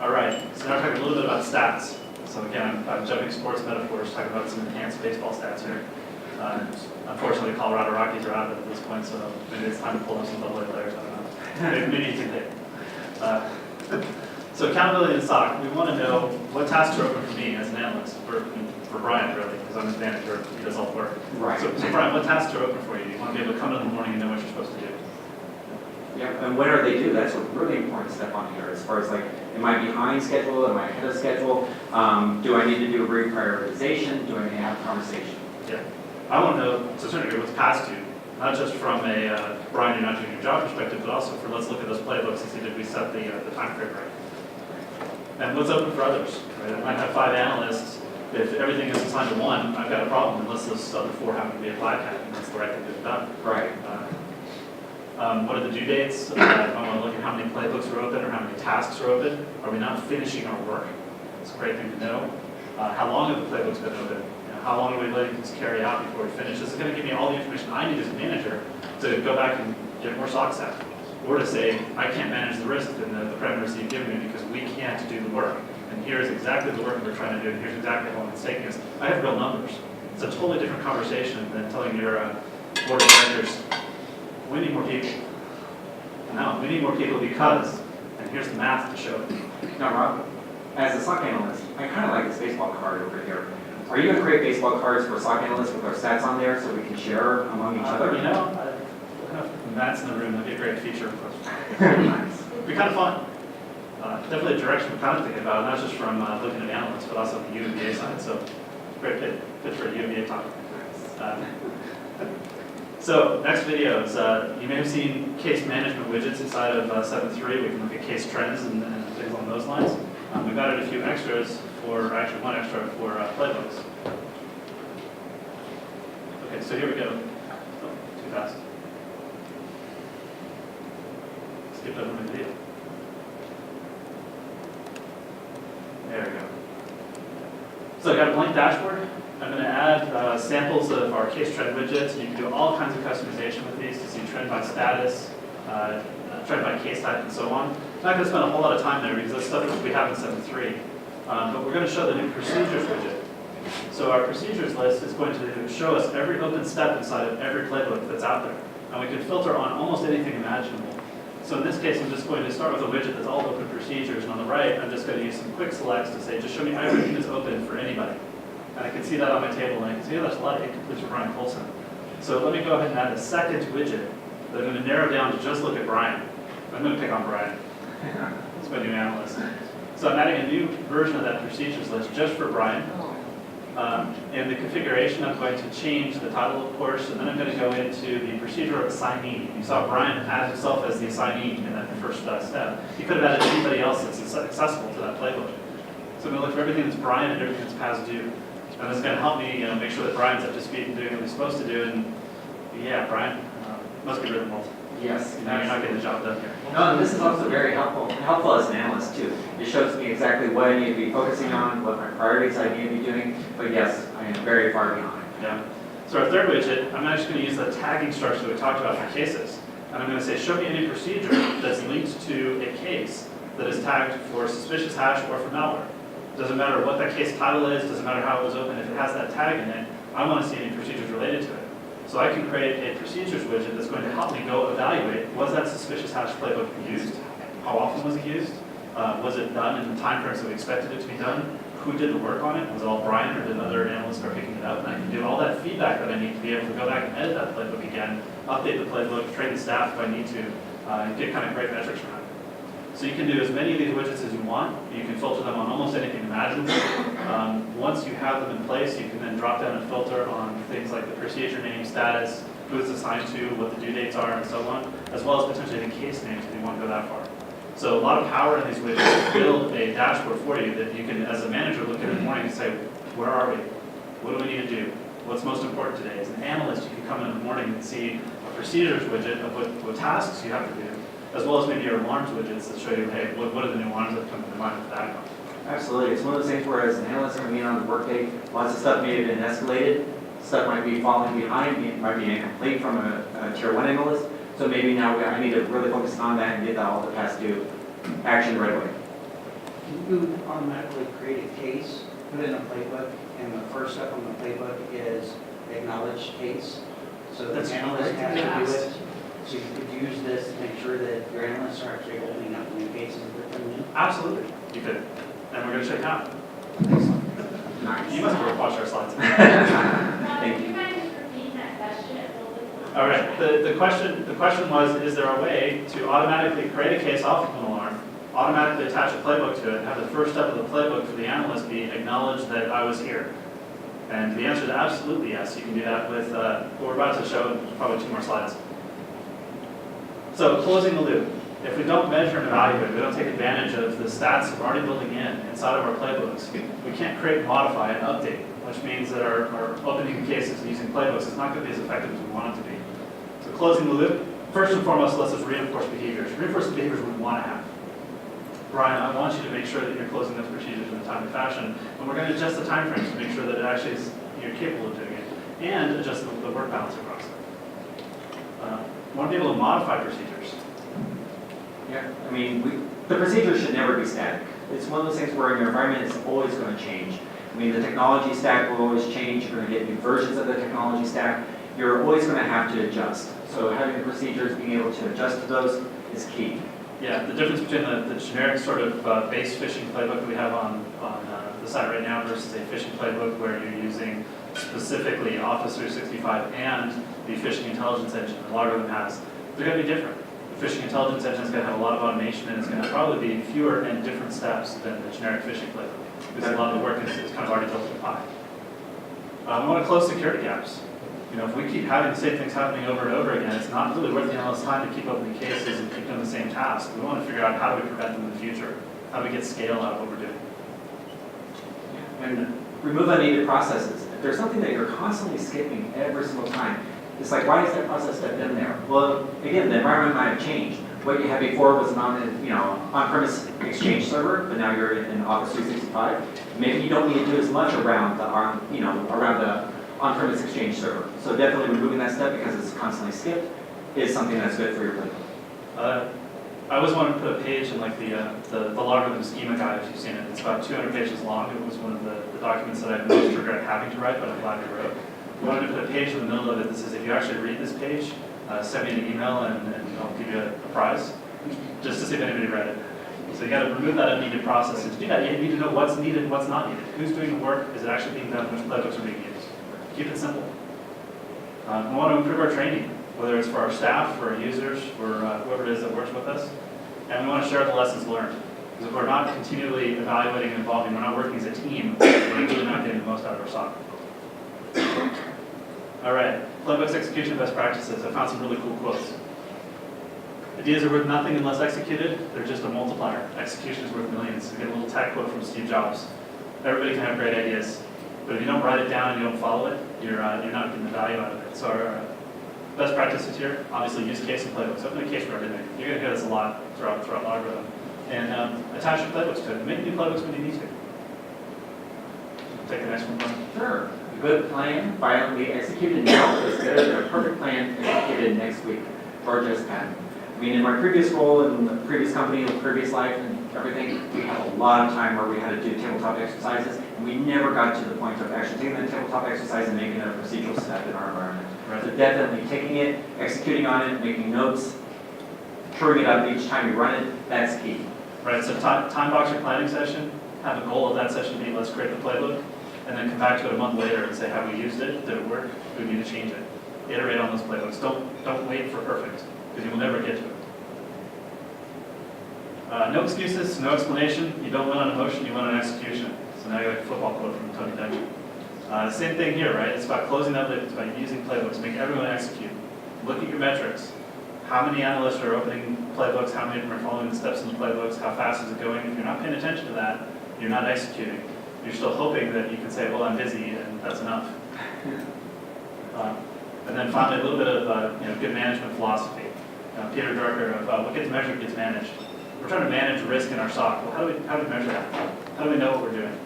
All right, so now we're talking a little bit about stats. So again, I'm jumping sports metaphors, talking about some enhanced baseball stats here. Unfortunately, the Colorado Rockies are out of it at this point, so maybe it's time to pull up some double-A players. I don't know. Maybe it's too late. So accountability in SOC, we want to know what tasks are open for me as an analyst, for Brian really, because I'm his manager, he does all the work. Right. So Brian, what tasks are open for you? You want to be able to come in the morning and know what you're supposed to do. Yeah, and when are they due? That's a really important step on here, as far as like, am I behind schedule, am I ahead of schedule? Do I need to do a reprioritization? Do I need to have a conversation? Yeah. I want to know, to a certain degree, what's past due, not just from a, Brian, you're not doing your job perspective, but also for, let's look at those playbooks and see, did we set the time frame right? And what's open for others, right? I might have 5 analysts. If everything is assigned to one, I've got a problem unless those other 4 happen to be applied at, and that's the right thing to have done. Right. What are the due dates? I want to look at how many playbooks are open or how many tasks are open. Are we not finishing our work? It's a great thing to know. How long have the playbooks been open? You know, how long are we letting things carry out before we finish? This is going to give me all the information I need as a manager to go back and get more socks out. Or to say, I can't manage the risk in the parameters that you've given me because we can't do the work. And here's exactly the work we're trying to do, and here's exactly how long it's taking us. I have real numbers. It's a totally different conversation than telling your board of directors, we need more people. No, we need more people because, and here's the math to show it. Now, Rob, as a SOC analyst, I kind of like this baseball card over here. Are you going to create baseball cards for SOC analysts with our stats on there so we can share among each other? You know, Matt's in the room, that'd be a great feature. Nice. It'd be kind of fun. Definitely a direction we're kind of thinking about, not just from looking at analysts, but also the UVA side. So, great fit for a UVA talk. So, next videos, you may have seen case management widgets inside of 7.3. We can look at case trends and things along those lines. We've added a few extras for, actually one extra for playbooks. Okay, so here we go. Oh, too fast. Skip over my video. There we go. So I got a blank dashboard. I'm going to add samples of our case trend widgets. You can do all kinds of customization with these to see trend by status, trend by case type, and so on. I'm not going to spend a whole lot of time there because that's stuff that we have in 7.3. But we're going to show the new procedures widget. So our procedures list is going to show us every open step inside of every playbook that's out there. And we can filter on almost anything imaginable. So in this case, I'm just going to start with a widget that's all open procedures. And on the right, I'm just going to use some quick selects to say, just show me everything that's open for anybody. And I can see that on my table, and I can see, oh, there's a lot of incompletes for Brian Colson. So let me go ahead and add a second widget that I'm going to narrow down to just look at Brian. I'm going to pick on Brian. That's my new analyst. So I'm adding a new version of that procedures list just for Brian. In the configuration, I'm going to change the title, of course, and then I'm going to go into the procedure of assignee. You saw Brian add himself as the assignee in that first step. He could have added anybody else that's accessible to that playbook. So I'm going to look for everything that's Brian and everything that's past due. And this is going to help me, make sure that Brian's up to speed and doing what he's supposed to do. And yeah, Brian, must be really involved. Yes. Now you're not getting the job done here. No, and this is also very helpful as an analyst too. It shows me exactly what I need to be focusing on, what my priorities I need to be doing. But yes, I am very far behind. Yeah. So our third widget, I'm actually going to use the tagging structure that we talked about for cases. And I'm going to say, show me any procedure that's linked to a case that is tagged for suspicious hash or for malware. Doesn't matter what that case title is, doesn't matter how it was opened, if it has that tag in it, I want to see any procedures related to it. So I can create a procedures widget that's going to help me go evaluate, was that suspicious hash playbook used? How often was it used? Was it done in the time frames that we expected it to be done? Who did the work on it? Was it all Brian, or did other analysts start picking it up? And I can do all that feedback that I need to be able to go back and edit that playbook again, update the playbook, train the staff if I need to, and get kind of great metrics from it. So you can do as many of these widgets as you want. You can filter them on almost anything imaginable. Once you have them in place, you can then drop down and filter on things like the procedure name, status, who it's assigned to, what the due dates are, and so on, as well as potentially the case names if you want to go that far. So a lot of power in these widgets to build a dashboard for you that you can, as a manager, look at in the morning and say, where are we? What do we need to do? What's most important today? As an analyst, you can come in the morning and see a procedures widget of what tasks you have to do, as well as maybe your alarms widgets that show you, hey, what are the new alarms that come to mind for that? Absolutely. It's one of those things where as an analyst coming in on the workday, lots of stuff may have been escalated, stuff might be falling behind, might be incomplete from a tier 1 analyst. So maybe now I need to really focus on that and get all the past due action right away. Can you automatically create a case, put in a playbook, and the first step on the playbook is acknowledge case? So the That's analyst has to do fast. it. So you could use this to make sure that your analysts are actually opening up new cases with them. Absolutely, you could. And we're going to show you how. Nice. You must have watched our slides. Thank you. Do you mind just repeating that question a little bit more? All right, the question was, is there a way to automatically create a case off of an alarm, automatically attach a playbook to it, and have the first step of the playbook for the analyst be acknowledge that I was here? And the answer is absolutely yes. You can do that with what we're about to show in probably 2 more slides. So closing the loop. If we don't measure and evaluate, we don't take advantage of the stats that we're already building in inside of our playbooks, we can't create, modify, and update, which means that our opening cases using playbooks is not going to be as effective as we want it to be. So closing the loop, first and foremost, let's just reinforce behaviors. Reinforce the behaviors we want to have. Brian, I want you to make sure that you're closing those procedures in a timely fashion, and we're going to adjust the time frames to make sure that it actually is, you're capable of doing it, and adjust the work balance across it. We want to be able to modify procedures. Yeah, I mean, the procedure should never be static. It's one of those things where your environment is always going to change. I mean, the technology stack will always change. You're going to get new versions of the technology stack. You're always going to have to adjust. So having the procedures, being able to adjust to those is key. Yeah, the difference between the generic sort of base phishing playbook that we have on the site right now versus a phishing playbook where you're using specifically Office 365 and the phishing intelligence engine that LogRhythm has, they're going to be different. The phishing intelligence engine is going to have a lot of automation, and it's going to probably be fewer and different steps than the generic phishing playbook, because a lot of the work is kind of already built in the pie. We want to close security gaps. You know, if we keep having the same things happening over and over again, it's not really worth the analyst's time to keep opening cases and keep doing the same task. We want to figure out how do we prevent them in the future? How do we get scale out of what we're doing? And remove unneeded processes. If there's something that you're constantly skipping every single time, it's like, why is that process step in there? Well, again, the environment might have changed. What you had before was an on-premise Exchange server, but now you're in Office 365. Maybe you don't need to do as much around the on-premise Exchange server. So definitely removing that step because it's constantly skipped is something that's good for your playbook. I always wanted to put a page in like the LogRhythm schema guide, if you've seen it. It's about 200 pages long. It was one of the documents that I most regret having to write, but I'm glad I wrote. We wanted to put a page in the middle of it that says, if you actually read this page, send me an email and I'll give you a prize, just to see if anybody read it. So you got to remove that unneeded process. And to do that, you need to know what's needed and what's not needed. Who's doing the work? Is it actually being done? Which playbooks are being used? Keep it simple. We want to improve our training, whether it's for our staff, for our users, for whoever it is that works with us. And we want to share the lessons learned. Because if we're not continually evaluating and evolving, we're not working as a team, we're really not getting the most out of our SOC. All right, playbooks execution best practices. I found some really cool quotes. Ideas are worth nothing unless executed. They're just a multiplier. Execution is worth millions. We get a little tech quote from Steve Jobs. Everybody can have great ideas, but if you don't write it down and you don't follow it, you're not getting the value out of it. So our best practices here, obviously use case and playbooks. Open a case for everything. You're going to hear this a lot throughout LogRhythm. And attach your playbooks to it. Make new playbooks when you need to. Take the next one, Brian. Sure. A good plan, violently executed now, is better than a perfect plan executed next week, or just Patton. I mean, in my previous role, in the previous company, the previous life, and everything, we had a lot of time where we had to do tabletop exercises, and we never got to the point of actually taking that tabletop exercise and making it a procedural step in our environment. Right. So definitely taking it, executing on it, making notes, truing it up each time you run it, that's key. Right, so time box your planning session, have a goal of that session be let's create the playbook, and then come back to it a month later and say, have we used it? Did it work? Do we need to change it? Iterate on those playbooks. Don't wait for perfect, because you will never get to it. No excuses, no explanation. You don't win on emotion, you win on execution. So now you have a football quote from Tony Dungy. Same thing here, right? It's about closing that loop. It's about using playbooks. Make everyone execute. Look at your metrics. How many analysts are opening playbooks? How many of them are following the steps in the playbooks? How fast is it going? If you're not paying attention to that, you're not executing. You're still hoping that you can say, well, I'm busy, and that's enough. And then finally, a little bit of good management philosophy. Peter Drucker of what gets measured gets managed. We're trying to manage risk in our SOC. Well, how do we measure that? How do we know what we're doing?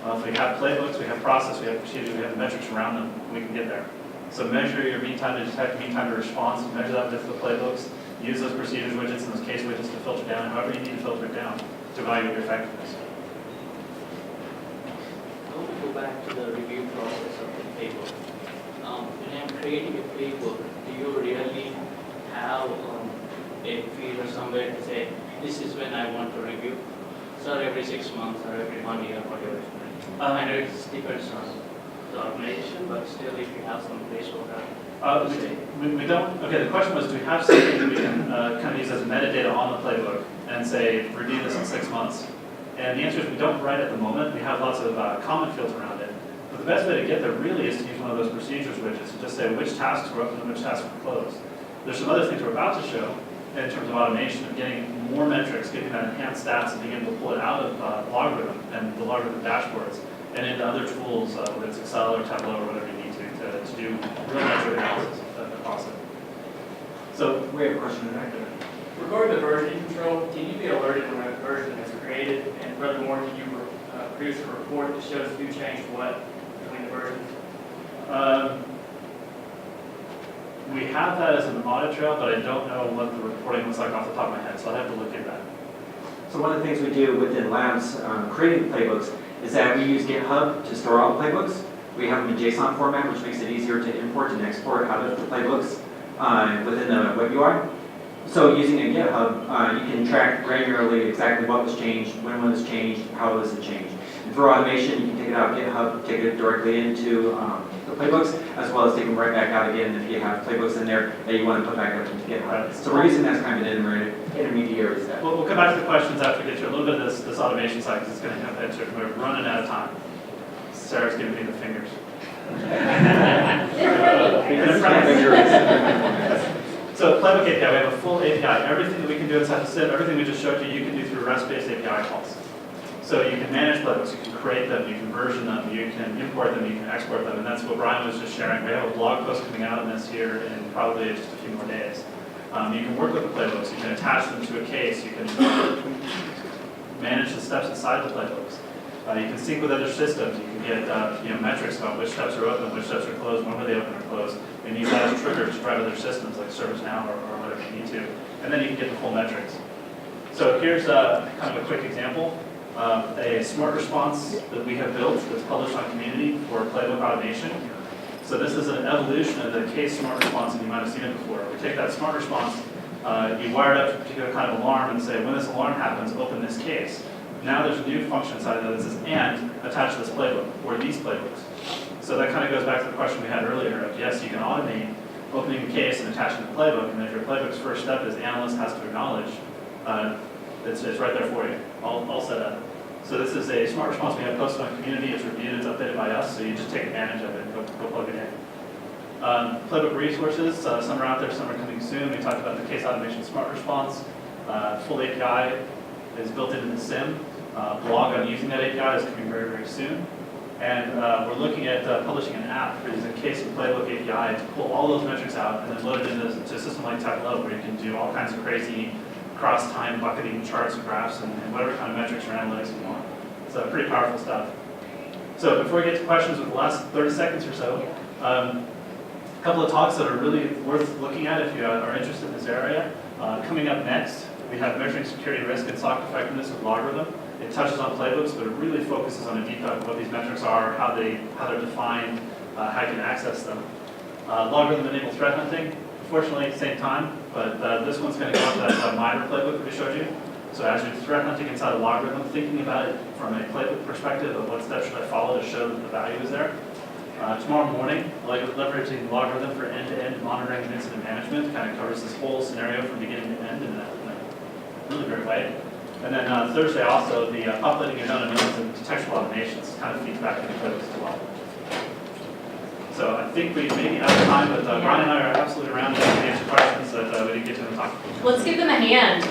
Well, if we have playbooks, we have process, we have procedures, we have metrics around them, we can get there. So measure your mean time to detect, mean time to response, measure that with the playbooks, use those procedures widgets and those case widgets to filter down, however you need to filter it down to evaluate your effectiveness. I want to go back to the review process of the playbook. When I'm creating a playbook, do you really have a field or somewhere to say, this is when I want to review? So every 6 months or every 1 year, whatever. I know it depends on. the automation, but still if you have some placeholder. We don't, okay, the question was, do we have something that we can kind of use as metadata on the playbook and say, review this in 6 months? And the answer is we don't write at the moment. We have lots of comment fields around it. But the best way to get there really is to use one of those procedures widgets and just say which tasks were open and which tasks were closed. There's some other things we're about to show in terms of automation, of getting more metrics, getting that enhanced stats, and being able to pull it out of LogRhythm and the LogRhythm dashboards and into other tools, whether it's Excel or Tableau or whatever you need to do real metric analysis across it. So We have a question right there. Regarding the version control, can you be alerted when a version is created? And furthermore, can you produce a report that shows who changed what between the versions? we have that as an audit trail, but I don't know what the reporting looks like off the top of my head, so I'll have to look at that. So one of the things we do within labs creating playbooks is that we use GitHub to store all the playbooks. We have them in JSON format, which makes it easier to import and export out of the playbooks within the web UI. So using a GitHub, you can track granularly exactly what was changed, when it was changed, how was it changed. And for automation, you can take it out of GitHub, take it directly into the playbooks, as well as take them right back out again if you have playbooks in there that you want to put back up into GitHub. So we're using that as kind of an intermediary step. We'll come back to the questions after we get to a little bit of this automation side, because it's going to have that. We're running out of time. Sarah's giving me the fingers. So Playbook API, we have a full API. Everything that we can do inside the SIP, everything we just showed you, you can do through REST-based API calls. So you can manage playbooks, you can create them, you can version them, you can import them, you can export them, and that's what Brian was just sharing. We have a blog post coming out on this here in probably just a few more days. You can work with the playbooks, you can attach them to a case, you can manage the steps inside the playbooks. You can sync with other systems, you can get metrics about which steps are open, which steps are closed, when were they open or closed, and use that as triggers to drive other systems like ServiceNow or whatever you need to, and then you can get the full metrics. So here's kind of a quick example. A smart response that we have built that's published on Community for Playbook automation. So this is an evolution of the case smart response, and you might have seen it before. We take that smart response, you wire it up to a particular kind of alarm and say, when this alarm happens, open this case. Now there's a new function inside of that that says, and attach this playbook, or these playbooks. So that kind of goes back to the question we had earlier of, yes, you can automate opening the case and attaching the playbook, and if your playbook's first step is the analyst has to acknowledge, it's right there for you, all set up. So this is a smart response we have posted on Community. It's reviewed, it's updated by us, so you just take advantage of it and go plug it in. Playbook resources, some are out there, some are coming soon. We talked about the case automation smart response. Full API is built into the SIM. Blog on using that API is coming very, very soon. And we're looking at publishing an app for using case and playbook API to pull all those metrics out and then load it into a system like Tableau where you can do all kinds of crazy cross-time bucketing charts and graphs and whatever kind of metrics or analytics you want. So pretty powerful stuff. So before we get to questions with the last 30 seconds or so, a couple of talks that are really worth looking at if you are interested in this area. Coming up next, we have measuring security risk and SOC effectiveness with LogRhythm. It touches on playbooks, but it really focuses on a deep dive of what these metrics are, how they're defined, how you can access them. LogRhythm enabled threat hunting. Unfortunately, same time, but this one's going to go into that MITRE playbook that we showed you. So as you're threat hunting inside of LogRhythm, thinking about it from a playbook perspective of what steps should I follow to show that the value is there. Tomorrow morning, leveraging LogRhythm for end-to-end monitoring and incident management kind of covers this whole scenario from beginning to end in a really great way. And then Thursday also, the populating your known unknowns and contextual automations kind of feeds back into playbooks as well. So I think we may be out of time, but Brian and I are absolutely around to answer questions that we didn't get to in the talk. Let's give them a hand.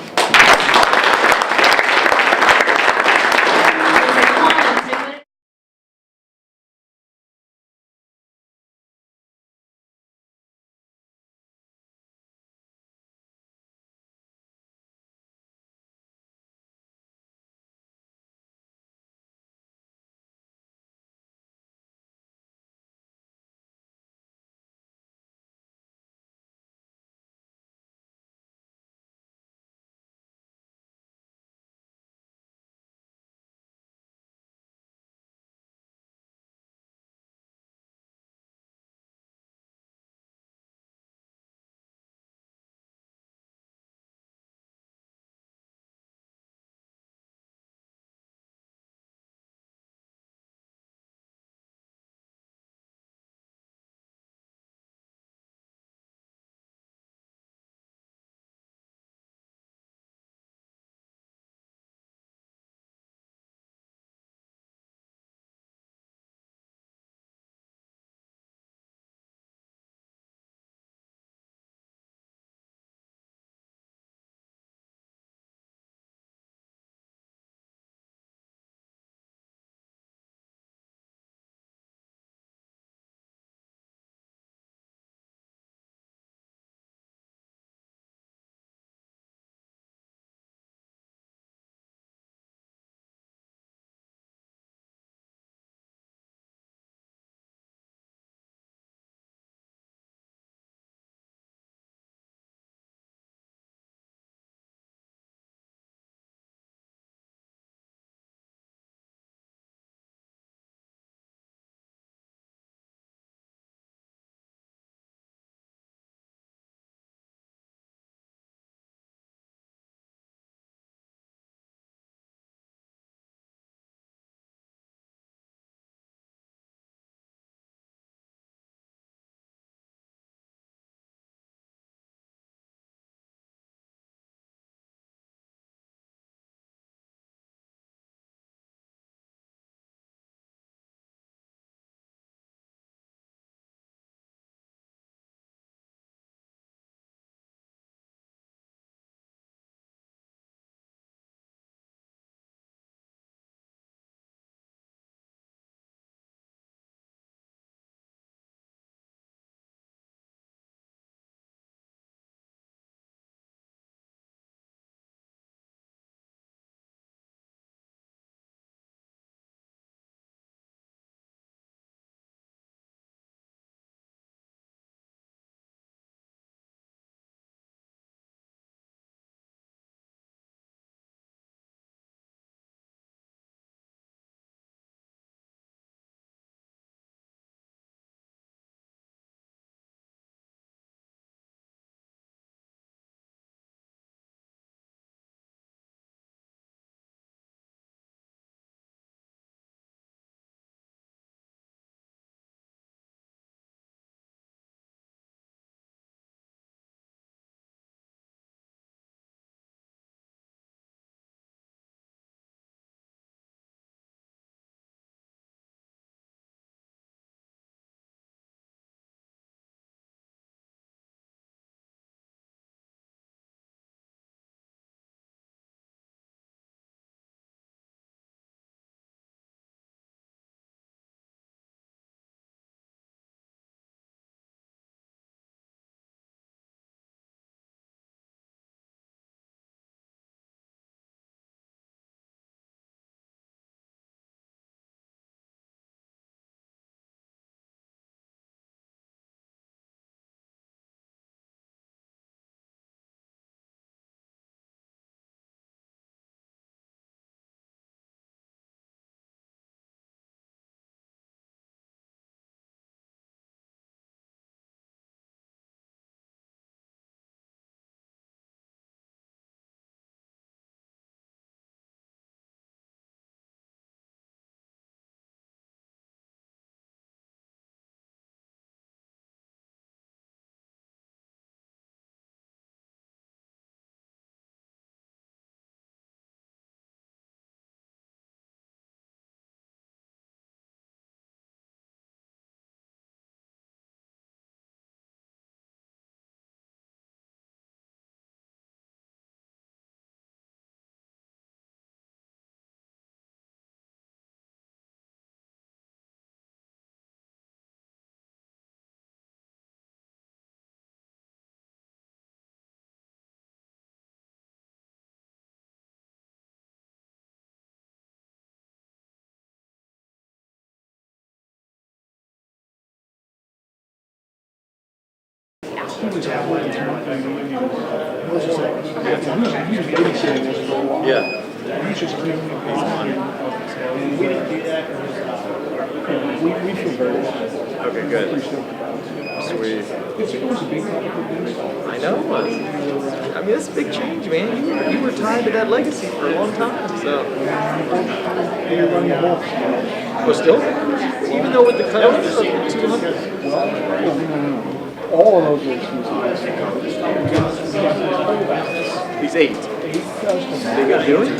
Yeah. We didn't do that. We feel very Okay, good. Sweet. it was a big I know. I mean, it's a big change, man. You were tied to that legacy for a long time, so. Well, still, even though with the cut of 200. All of those races. He's 8. They got doing?